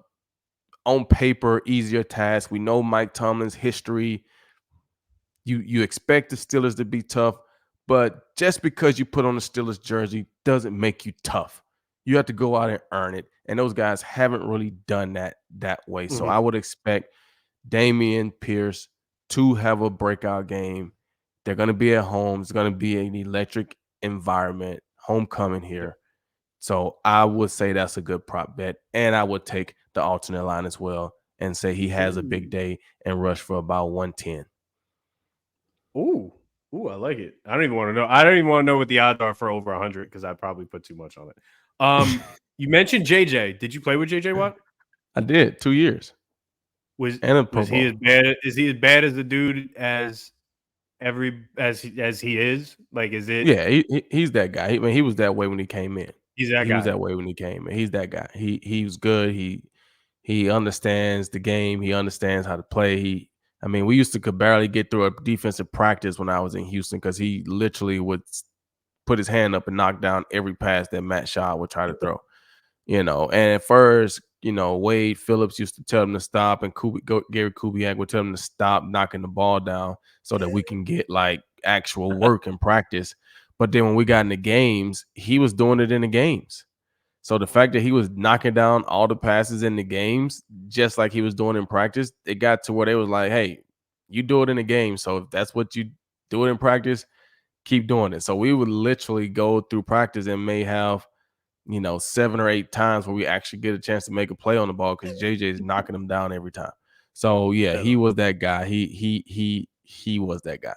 on paper, easier task. We know Mike Tomlin's history. You expect the Steelers to be tough, but just because you put on the Steelers jersey doesn't make you tough. You have to go out and earn it, and those guys haven't really done that way. So I would expect Dameon Pierce to have a breakout game. They're going to be at home. It's going to be an electric environment, homecoming here. So I would say that's a good prop bet, and I would take the alternate line as well and say he has a big day and rush for about 110. Ooh, I like it. I don't even want to know. I don't even want to know what the odds are for over 100 because I probably put too much on it. You mentioned JJ. Did you play with JJ Watt? I did 2 years. Was he as bad? Is he as bad as the dude as he is? Like, is it? Yeah, he's that guy. He was that way when he came in. He's that guy. He was that way when he came in. He's that guy. He was good. He understands the game. He understands how to play. We could barely get through a defensive practice when I was in Houston because he literally would put his hand up and knock down every pass that Matt Shaw would try to throw. And at first, Wade Phillips used to tell him to stop, and Gary Kubiak would tell him to stop knocking the ball down so that we can get like actual work and practice. But then when we got in the games, he was doing it in the games. So the fact that he was knocking down all the passes in the games, just like he was doing in practice, it got to where they was like, hey, you do it in the game. So if that's what you do it in practice, keep doing it. So we would literally go through practice and may have, 7 or 8 times where we actually get a chance to make a play on the ball because JJ is knocking them down every time. So yeah, he was that guy. He was that guy.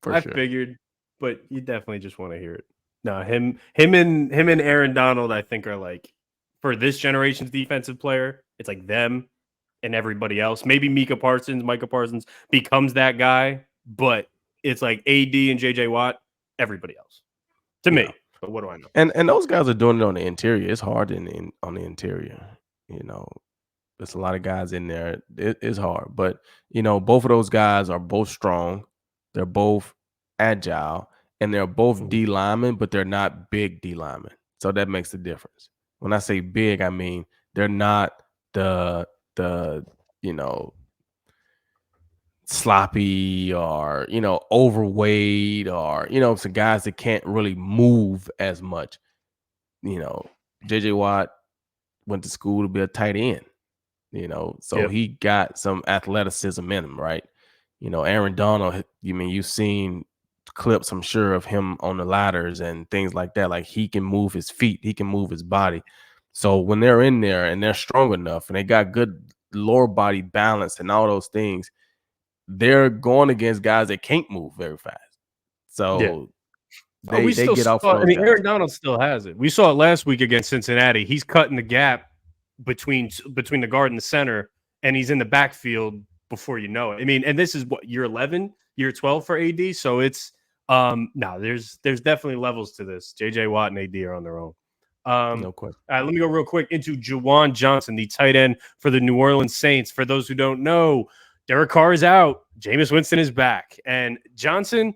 I figured, but you definitely just want to hear it. No, him and Aaron Donald, I think, are like, for this generation's defensive player, it's like them and everybody else. Maybe Micah Parsons becomes that guy, but it's like AD and JJ Watt, everybody else. To me. But what do I know? And those guys are doing it on the interior. It's hard on the interior. You know, there's a lot of guys in there. It's hard, but both of those guys are both strong. They're both agile, and they're both Mhm. D linemen, but they're not big D linemen. So that makes the difference. When I say big, I mean they're not the the you know sloppy or overweight or some guys that can't really move as much. You know, JJ Watt went to school to be a tight end. So Yep. he got some athleticism in him, right? Aaron Donald, you've seen clips, I'm sure, of him on the ladders and things like that. Like, he can move his feet, he can move his body. So when they're in there and they're strong enough and they got good lower body balance and all those things, they're going against guys that can't move very fast. Yeah. So Oh, they we they still get saw. off of I those mean, guys. Aaron Donald still has it. We saw it last week against Cincinnati. He's cutting the gap between the guard and the center, and he's in the backfield before you know it. I mean, and this is what, year 11, year 12 for AD. So it's no, there's definitely levels to this. JJ Watt and AD are on their own. No question. All right, let me go real quick into Juwan Johnson, the tight end for the New Orleans Saints. For those who don't know, Derek Carr is out. Jameis Winston is back, and Johnson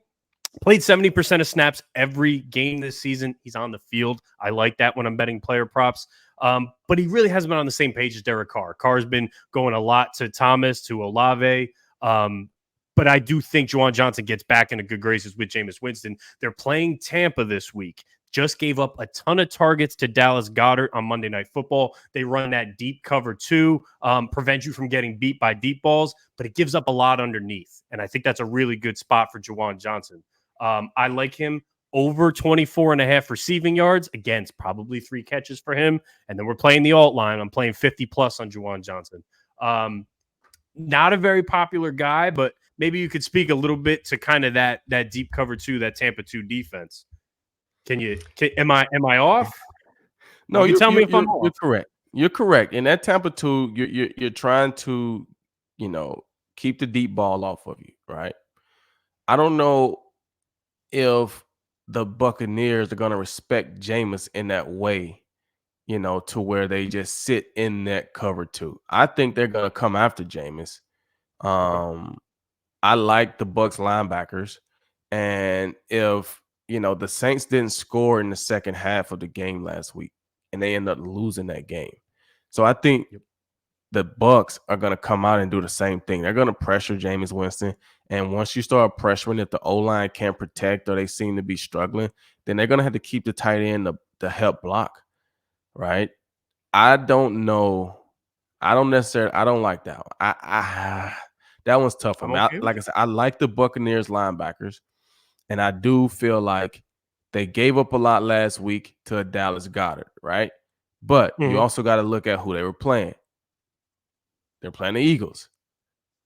played 70% of snaps every game this season. He's on the field. I like that when I'm betting player props. But he really hasn't been on the same page as Derek Carr. Carr's been going a lot to Thomas, to Olave. But I do think Juwan Johnson gets back into good graces with Jameis Winston. They're playing Tampa this week. Just gave up a ton of targets to Dallas Goedert on Monday Night Football. They run that deep cover two, prevent you from getting beat by deep balls, but it gives up a lot underneath. And I think that's a really good spot for Juwan Johnson. I like him over 24 and a half receiving yards. Again, it's probably 3 catches for him. And then we're playing the alt line. I'm playing 50 plus on Juwan Johnson. Not a very popular guy, but maybe you could speak a little bit to kind of that deep cover two, that Tampa 2 defense. Am I off? No, You can you tell you me if I'm you you're off. correct. You're correct. In that Tampa 2, you're trying to, you know, keep the deep ball off of you, right? I don't know if the Buccaneers are gonna respect Jameis in that way, to where they just sit in that cover 2. I think they're gonna come after Jameis. Okay. Um, I like the Bucks linebackers, and if the Saints didn't score in the second half of the game last week, and they end up losing that game, so I think Yep. the Bucks are going to come out and do the same thing. They're going to pressure Jameis Winston, and once you start pressuring, if the O line can't protect or they seem to be struggling, then they're going to have to keep the tight end to help block, right? I don't know. I don't like that one. That one's tough for I'm me. okay with Like I it. said, I like the Buccaneers linebackers, and I do feel like they gave up a lot last week to a Dallas Goedert, right? But you Mhm. also got to look at who they were playing. They're playing the Eagles,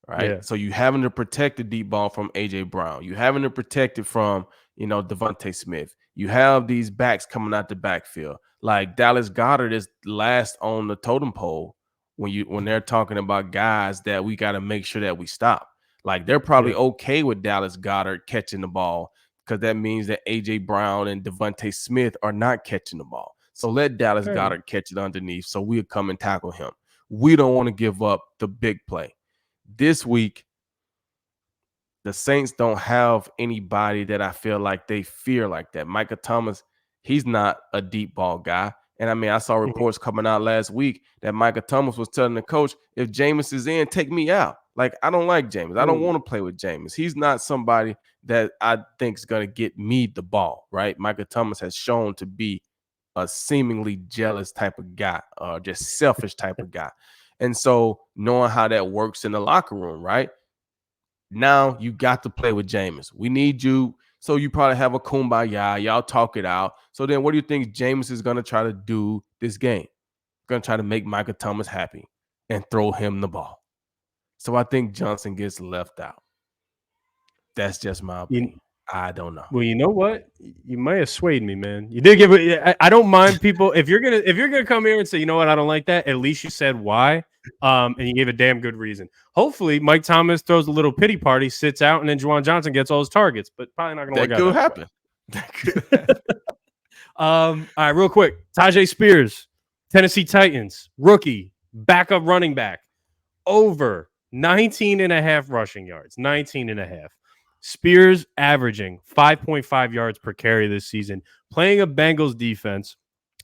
right? Yeah. So you having to protect the deep ball from AJ Brown. You having to protect it from, Devontae Smith. You have these backs coming out the backfield. Like, Dallas Goedert is last on the totem pole when they're talking about guys that we got to make sure that we stop. Like, they're probably Yeah. okay with Dallas Goedert catching the ball because that means that AJ Brown and Devontae Smith are not catching the ball. So let Dallas Fair enough. Goedert catch it underneath so we'll come and tackle him. We don't want to give up the big play. This week, the Saints don't have anybody that I feel like they fear like that. Micah Thomas, he's not a deep ball guy. And I mean, I saw Mhm. reports coming out last week that Micah Thomas was telling the coach, if Jameis is in, take me out. Like, I don't like Jameis. I don't Ooh. want to play with Jameis. He's not somebody that I think is going to get me the ball, right? Micah Thomas has shown to be a seemingly jealous type of guy or just selfish type of guy. And so knowing how that works in the locker room, right? Now you got to play with Jameis. We need you. So you probably have a kumbaya. Y'all talk it out. So then what do you think Jameis is going to try to do this game? Going to try to make Micah Thomas happy and throw him the ball. So I think Johnson gets left out. That's just my You, opinion. I don't know. Well, you know what? You might have swayed me, man. You did give it. I don't mind people if you're gonna come here and say, you know what, I don't like that. At least you said why, and you gave a damn good reason. Hopefully, Mike Thomas throws a little pity party, sits out, and then Juwan Johnson gets all his targets. But probably not gonna work That out could that way. happen. That could happen. All right, real quick. Tajay Spears, Tennessee Titans, rookie, backup running back, over 19 and a half rushing yards, 19 and a half. Spears averaging 5.5 yards per carry this season, playing a Bengals defense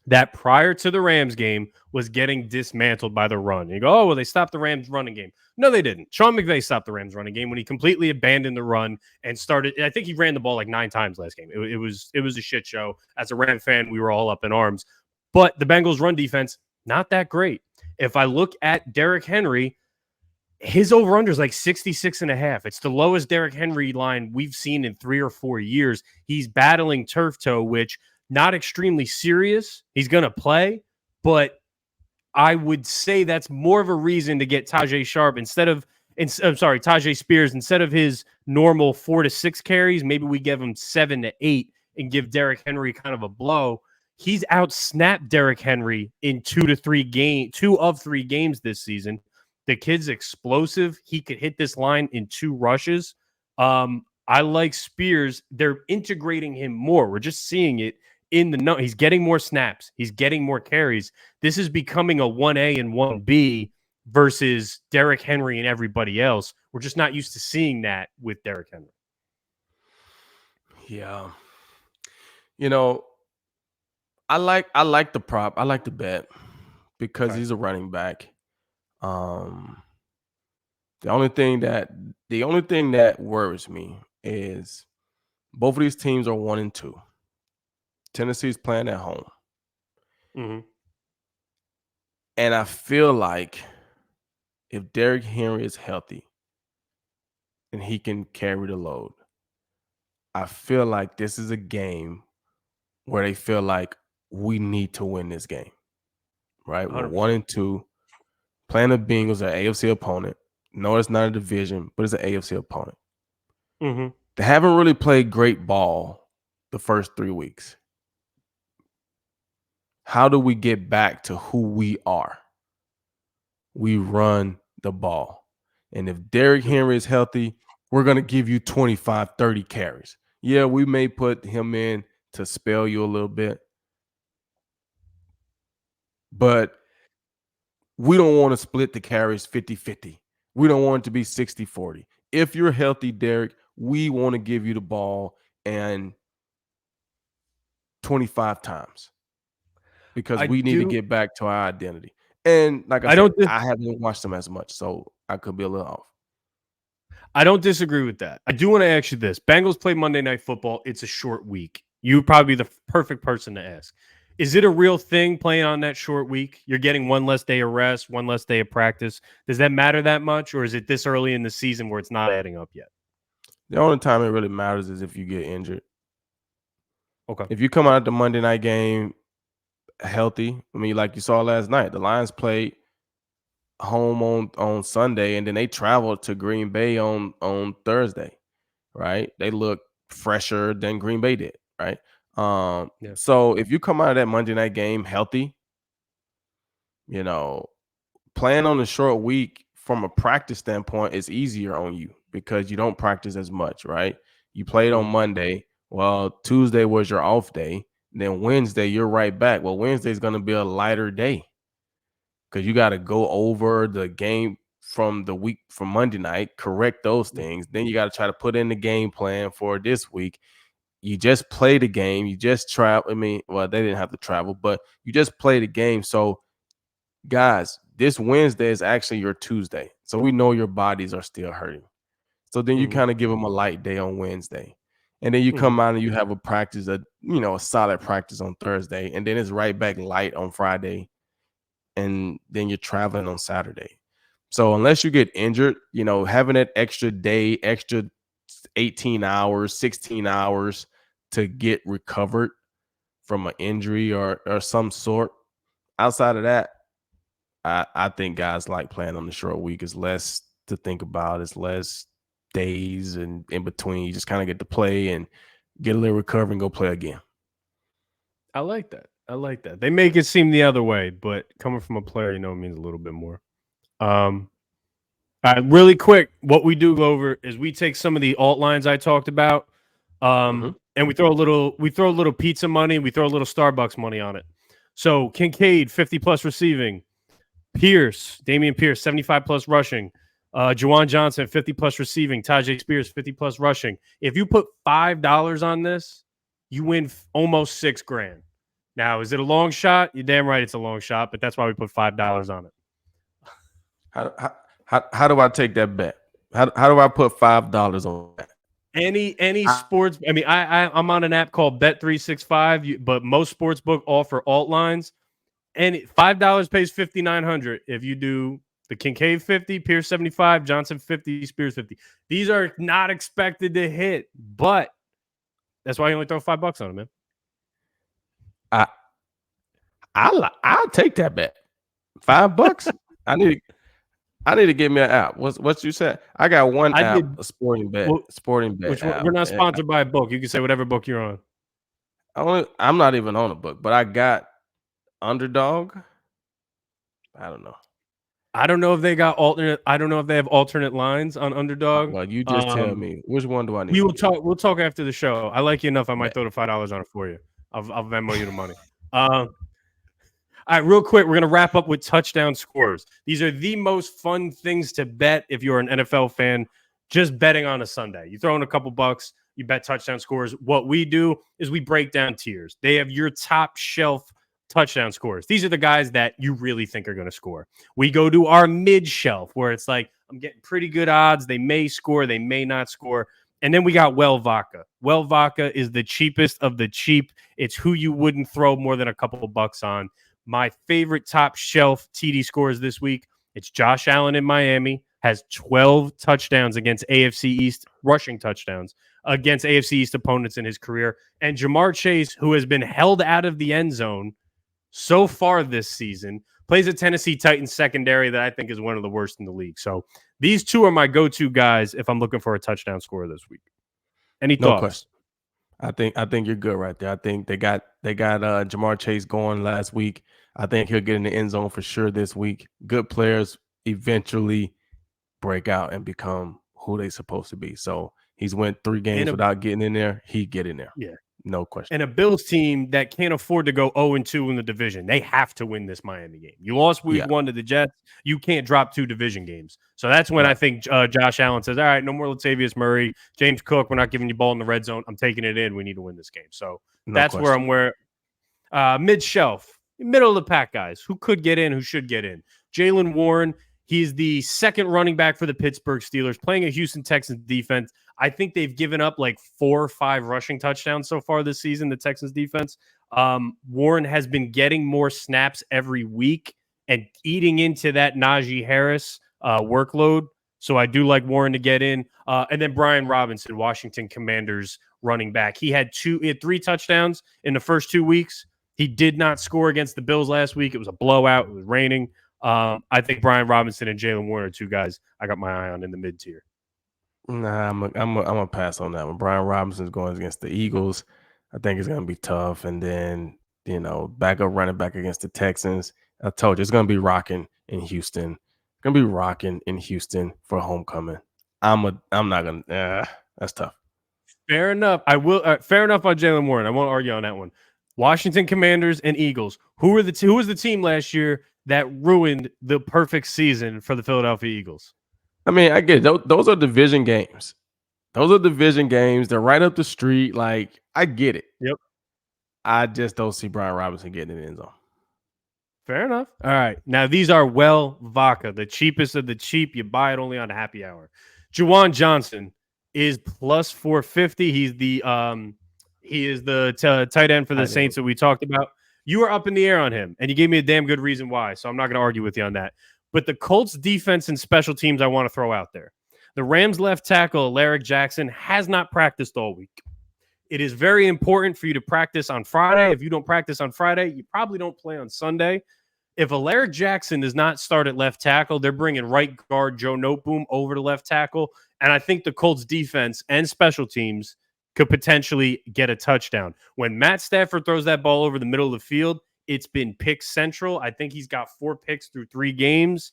that prior to the Rams game was getting dismantled by the run. You go, oh, well, they stopped the Rams running game. No, they didn't. Sean McVay stopped the Rams running game when he completely abandoned the run and started. I think he ran the ball like 9 times last game. It was a shit show. As a Ram fan, we were all up in arms. But the Bengals run defense, not that great. If I look at Derrick Henry, his over-under is like 66 and a half. It's the lowest Derrick Henry line we've seen in 3 or 4 years. He's battling turf toe, which not extremely serious. He's going to play, but I would say that's more of a reason to get Tajay Sharp Tajay Spears instead of his normal 4 to 6 carries. Maybe we give him 7 to 8 and give Derrick Henry kind of a blow. He's outsnapped Derrick Henry in 2 of 3 games this season. The kid's explosive. He could hit this line in 2 rushes. I like Spears. They're integrating him more. We're just seeing it in the no. He's getting more snaps. He's getting more carries. This is becoming a 1A and 1B versus Derrick Henry and everybody else. We're just not used to seeing that with Derrick Henry. Yeah. I like the prop. I like the bet because he's a running back. The only thing that worries me is both of these teams are 1 and 2. Tennessee's playing at home. Mm-hmm. And I feel like if Derrick Henry is healthy and he can carry the load, I feel like this is a game where they feel like we need to win this game. Right? 100%. We're 1 and 2. Playing the Bengals, an AFC opponent. No, it's not a division, but it's an AFC opponent. Mm-hmm. They haven't really played great ball the first 3 weeks. How do we get back to who we are? We run the ball. And if Derrick Henry is healthy, we're going to give you 25, 30 carries. Yeah, we may put him in to spell you a little bit. But we don't want to split the carries 50-50. We don't want it to be 60-40. If you're healthy, Derrick, we want to give you the ball and 25 times because we need to get back to our identity. And like I said, I haven't watched them as much, so I could be a little off. I don't disagree with that. I do want to ask you this. Bengals play Monday Night Football. It's a short week. You'd probably be the perfect person to ask. Is it a real thing playing on that short week? You're getting 1 less day of rest, 1 less day of practice. Does that matter that much, or is it this early in the season where it's not adding up yet? The only time it really matters is if you get injured. Okay. If you come out of the Monday night game healthy, I mean, like you saw last night, the Lions played home on Sunday, and then they traveled to Green Bay on Thursday, right? They look fresher than Green Bay did, right? So if you come out of that Monday night game healthy, playing on a short week from a practice standpoint is easier on you because you don't practice as much, right? You played on Monday. Well, Tuesday was your off day. Then Wednesday, you're right back. Well, Wednesday is going to be a lighter day because you got to go over the game from the week from Monday night, correct those things. Then you got to try to put in the game plan for this week. You just play the game. You just travel. They didn't have to travel, but you just play the game. So, guys, this Wednesday is actually your Tuesday. So we know your bodies are still hurting. So then you kind of give them a light day on Wednesday. And then you come out and you have a practice, a solid practice on Thursday. And then it's right back light on Friday. And then you're traveling on Saturday. So unless you get injured, having that extra day, extra 18 hours, 16 hours to get recovered from an injury or some sort. Outside of that, I think guys like playing on the short week. Is less to think about. It's less days and in between. You just kind of get to play and get a little recovery and go play again. I like that. They make it seem the other way, but coming from a player, it means a little bit more. Really quick, what we do go over is we take some of the alt lines I talked about. and we throw a little pizza money, we throw a little Starbucks money on it. So Kincaid 50 plus receiving, Damian Pierce 75 plus rushing, Juwan Johnson 50 plus receiving, Tajay Spears 50 plus rushing. If you put $5 on this, you win almost $6,000. Now, is it a long shot? You're damn right it's a long shot, but that's why we put $5 on it. How do I take that bet? How do I put $5 on that? Any sports, I mean, I'm on an app called Bet365, but most sports book offer alt lines, and $5 pays $5,900 if you do the Kincaid 50, Pierce 75, Johnson 50, Spears 50. These are not expected to hit, but that's why you only throw $5 on them, man. I'll take that bet. $5. I need to get me an app. What you said? I got one app, a sporting bet. Which app. We're not sponsored by a book. You can say whatever book you're on. I'm not even on a book, but I got Underdog. I don't know. I don't know if they got alternate. I don't know if they have alternate lines on Underdog. Well, you just tell me which one do I need. We will talk. We'll talk after the show. I like you enough. I might throw the $5 on it for you. I'll Venmo you the money. All right, real quick, we're gonna wrap up with touchdown scores. These are the most fun things to bet if you're an NFL fan. Just betting on a Sunday, you throw in a couple bucks, you bet touchdown scores. What we do is we break down tiers. They have your top shelf touchdown scores. These are the guys that you really think are going to score. We go to our mid shelf where it's like, I'm getting pretty good odds. They may score, they may not score. And then we got Well Vodka. Well Vodka is the cheapest of the cheap. It's who you wouldn't throw more than a couple of bucks on. My favorite top shelf TD scores this week, it's Josh Allen in Miami, has 12 touchdowns against AFC East, rushing touchdowns against AFC East opponents in his career. And Jamar Chase, who has been held out of the end zone so far this season, plays a Tennessee Titans secondary that I think is one of the worst in the league. So these two are my go-to guys if I'm looking for a touchdown score this week. Any thoughts? Question. I think you're good right there. I think they got Jamar Chase going last week. I think he'll get in the end zone for sure this week. Good players eventually break out and become who they're supposed to be. So he's went 3 games without getting in there. He get in there. Yeah. No question. And a Bills team that can't afford to go 0-2 in the division. They have to win this Miami game. You lost week 1 to the Jets. You can't drop 2 division games. So that's when I think Josh Allen says, all right, no more Latavius Murray, James Cook. We're not giving you ball in the red zone. I'm taking it in. We need to win this game. So that's where I'm mid-shelf, middle of the pack guys. Who could get in, who should get in? Jaylen Warren. He's the second running back for the Pittsburgh Steelers, playing a Houston Texans defense. I think they've given up like 4 or 5 rushing touchdowns so far this season, the Texans defense. Warren has been getting more snaps every week and eating into that Najee Harris workload. So I do like Warren to get in. And then Brian Robinson, Washington Commanders running back. He had 3 touchdowns in the first 2 weeks. He did not score against the Bills last week. It was a blowout. It was raining. I think Brian Robinson and Jaylen Warren are 2 guys I got my eye on in the mid tier. Nah, I'm gonna pass on that one. Brian Robinson's going against the Eagles. I think it's gonna be tough. And then backup running back against the Texans. I told you it's gonna be rocking in Houston. It's gonna be rocking in Houston for homecoming. I'm not gonna. That's tough. Fair enough. I will. Fair enough on Jaylen Warren. I won't argue on that one. Washington Commanders and Eagles. Who was the team last year that ruined the perfect season for the Philadelphia Eagles? I mean, I get it. Those are division games. They're right up the street. Like, I get it. Yep. I just don't see Brian Robinson getting in the end zone. Fair enough. All right. Now, these are Well Vodka, the cheapest of the cheap. You buy it only on a happy hour. Juwan Johnson is plus 450. He is the tight end for the Saints that we talked about. You were up in the air on him, and you gave me a damn good reason why, so I'm not going to argue with you on that. But the Colts defense and special teams I want to throw out there. The Rams left tackle, Alaric Jackson, has not practiced all week. It is very important for you to practice on Friday. If you don't practice on Friday, you probably don't play on Sunday. If Alaric Jackson does not start at left tackle, they're bringing right guard Joe Noteboom over to left tackle. And I think the Colts defense and special teams could potentially get a touchdown. When Matt Stafford throws that ball over the middle of the field, it's been pick central. I think he's got 4 picks through 3 games.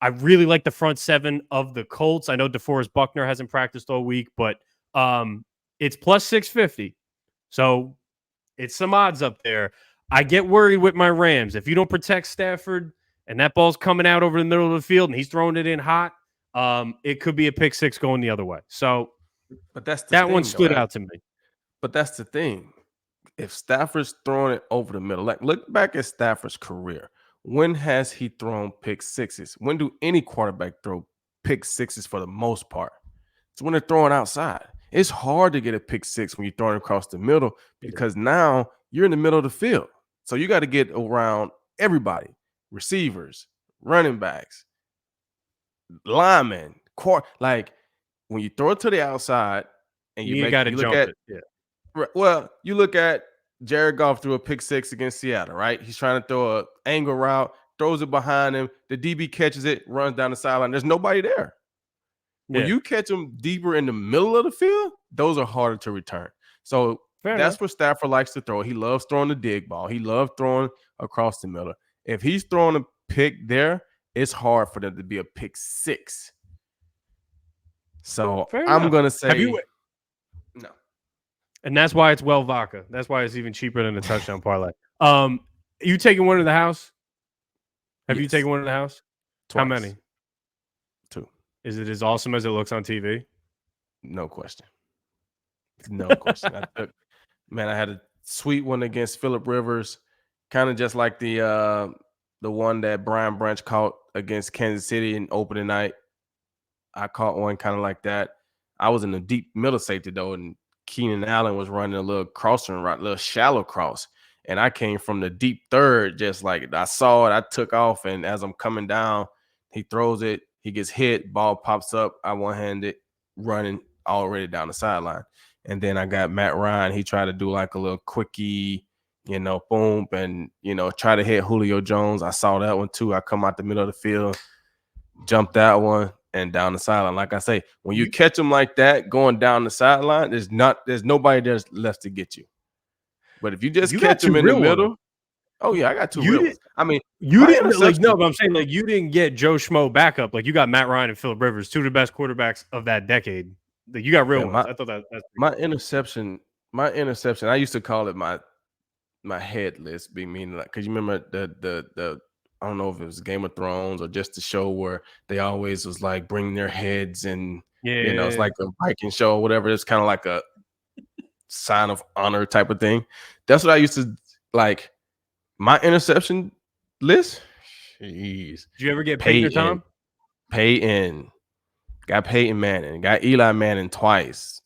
I really like the front 7 of the Colts. I know DeForest Buckner hasn't practiced all week, but it's plus 650. So it's some odds up there. I get worried with my Rams. If you don't protect Stafford and that ball's coming out over the middle of the field and he's throwing it in hot, it could be a pick six going the other way. So But that's the that one thing, though. stood out to me. But that's the thing. If Stafford's throwing it over the middle, like look back at Stafford's career. When has he thrown pick sixes? When do any quarterback throw pick sixes for the most part? It's when they're throwing outside. It's hard to get a pick six when you're throwing across the middle because now you're in the middle of the field. So you got to get around everybody, receivers, running backs, linemen, like when you throw it to the outside and you got to jump it. Yeah. Well, you look at Jared Goff threw a pick six against Seattle, right? He's trying to throw an angle route, throws it behind him. The DB catches it, runs down the sideline. There's nobody there. When you catch them deeper in the middle of the field, those are harder to return. So that's what Stafford likes to throw. He loves throwing the dig ball. He loves throwing across the middle. If he's throwing a pick there, it's hard for them to be a pick six. So I'm going to say no. And that's why it's well vodka. That's why it's even cheaper than a touchdown parlay. You taking one to the house? Have you taken one to the house? Twice. How many? 2. Is it as awesome as it looks on TV? No question. No question. I had a sweet one against Phillip Rivers, kind of just like the one that Brian Branch caught against Kansas City in opening night. I caught one kind of like that. I was in the deep middle safety though, and Keenan Allen was running a little crossing route, a little shallow cross. And I came from the deep third, just like I saw it. I took off, and as I'm coming down, he throws it. He gets hit. Ball pops up. I one-handed running already down the sideline. And then I got Matt Ryan. He tried to do like a little quickie, boom, and, try to hit Julio Jones. I saw that one too. I come out the middle of the field, jump that one, and down the sideline. Like I say, when you catch them like that going down the sideline, there's nobody there's left to get you. But if you just catch them in the middle, oh yeah, I got 2 real ones. I mean, you didn't but I'm saying I'm saying you didn't get Joe Schmo backup. Like you got Matt Ryan and Phillip Rivers, 2 of the best quarterbacks of that decade. Like, you got real ones. I thought that's my interception. I used to call it my head list. Meaning like, because you remember the I don't know if it was Game of Thrones or just the show where they always was like bring their heads and it's like a Viking show or whatever. It's kind of like a sign of honor type of thing. That's what I used to like. My interception list. Jeez. Did you ever get Peyton or Tom? Peyton. Got Peyton Manning. Got Eli Manning twice.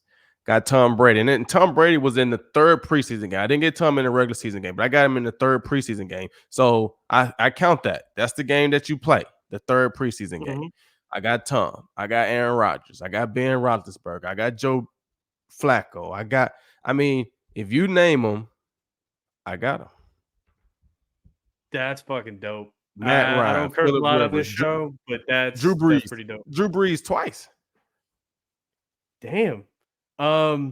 Got Tom Brady. And then Tom Brady was in the 3rd preseason game. I didn't get Tom in the regular season game, but I got him in the 3rd preseason game. So I count that. That's the game that you play, the 3rd preseason game. I got Tom. I got Aaron Rodgers. I got Ben Roethlisberger. I got Joe Flacco. If you name them, I got them. That's fucking dope. Matt Ryan, I don't curse a lot on this show, but that's pretty dope. Drew Brees twice. Damn. All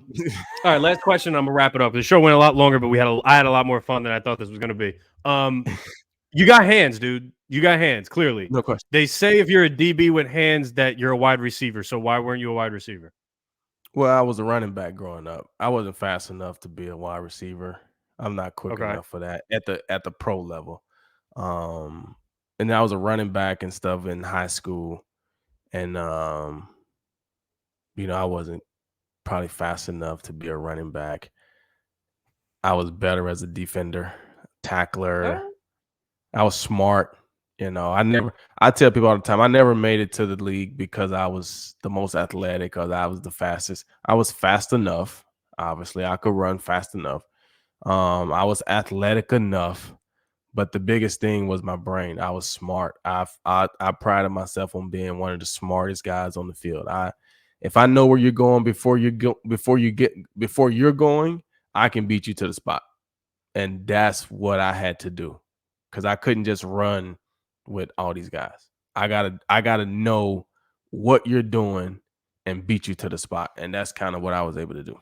right, last question. I'm gonna wrap it up. The show went a lot longer, but I had a lot more fun than I thought this was gonna be. You got hands, dude. You got hands, clearly. No question. They say if you're a DB with hands that you're a wide receiver. So why weren't you a wide receiver? Well, I was a running back growing up. I wasn't fast enough to be a wide receiver. I'm not quick enough for that at the pro level. And I was a running back and stuff in high school. And I wasn't probably fast enough to be a running back. I was better as a defender, tackler. I was smart. I tell people all the time, I never made it to the league because I was the most athletic or I was the fastest. I was fast enough. Obviously, I could run fast enough. I was athletic enough, but the biggest thing was my brain. I was smart. I prided myself on being one of the smartest guys on the field. If I know where you're going before you're going, I can beat you to the spot. And that's what I had to do, because I couldn't just run with all these guys. I gotta know what you're doing and beat you to the spot. And that's kind of what I was able to do.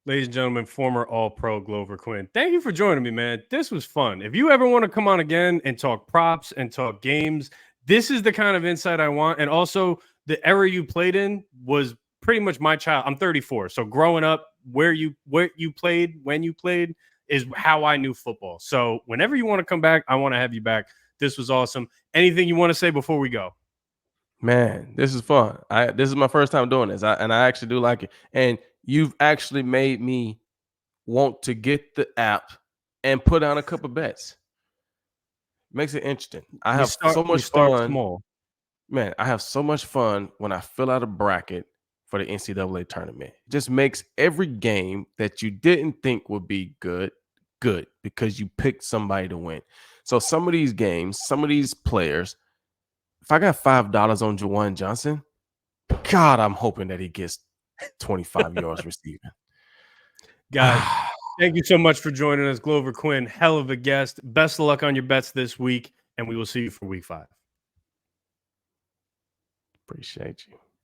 Ladies and gentlemen, former All-Pro Glover Quin. Thank you for joining me, man. This was fun. If you ever want to come on again and talk props and talk games, this is the kind of insight I want. And also, the era you played in was pretty much my child. I'm 34, so growing up, where you played, when you played, is how I knew football. So whenever you want to come back, I want to have you back. This was awesome. Anything you want to say before we go? Man, this is fun. This is my first time doing this, and I actually do like it. And you've actually made me want to get the app and put down a couple bets. Makes it interesting. I have so much start fun. small. Man, I have so much fun when I fill out a bracket for the NCAA tournament. It just makes every game that you didn't think would be good because you picked somebody to win. So some of these games, some of these players, if I got $5 on Juwan Johnson, God, I'm hoping that he gets 25 yards receiving. Guys, thank you so much for joining us, Glover Quin. Hell of a guest. Best of luck on your bets this week, and we will see you for week 5. Appreciate you.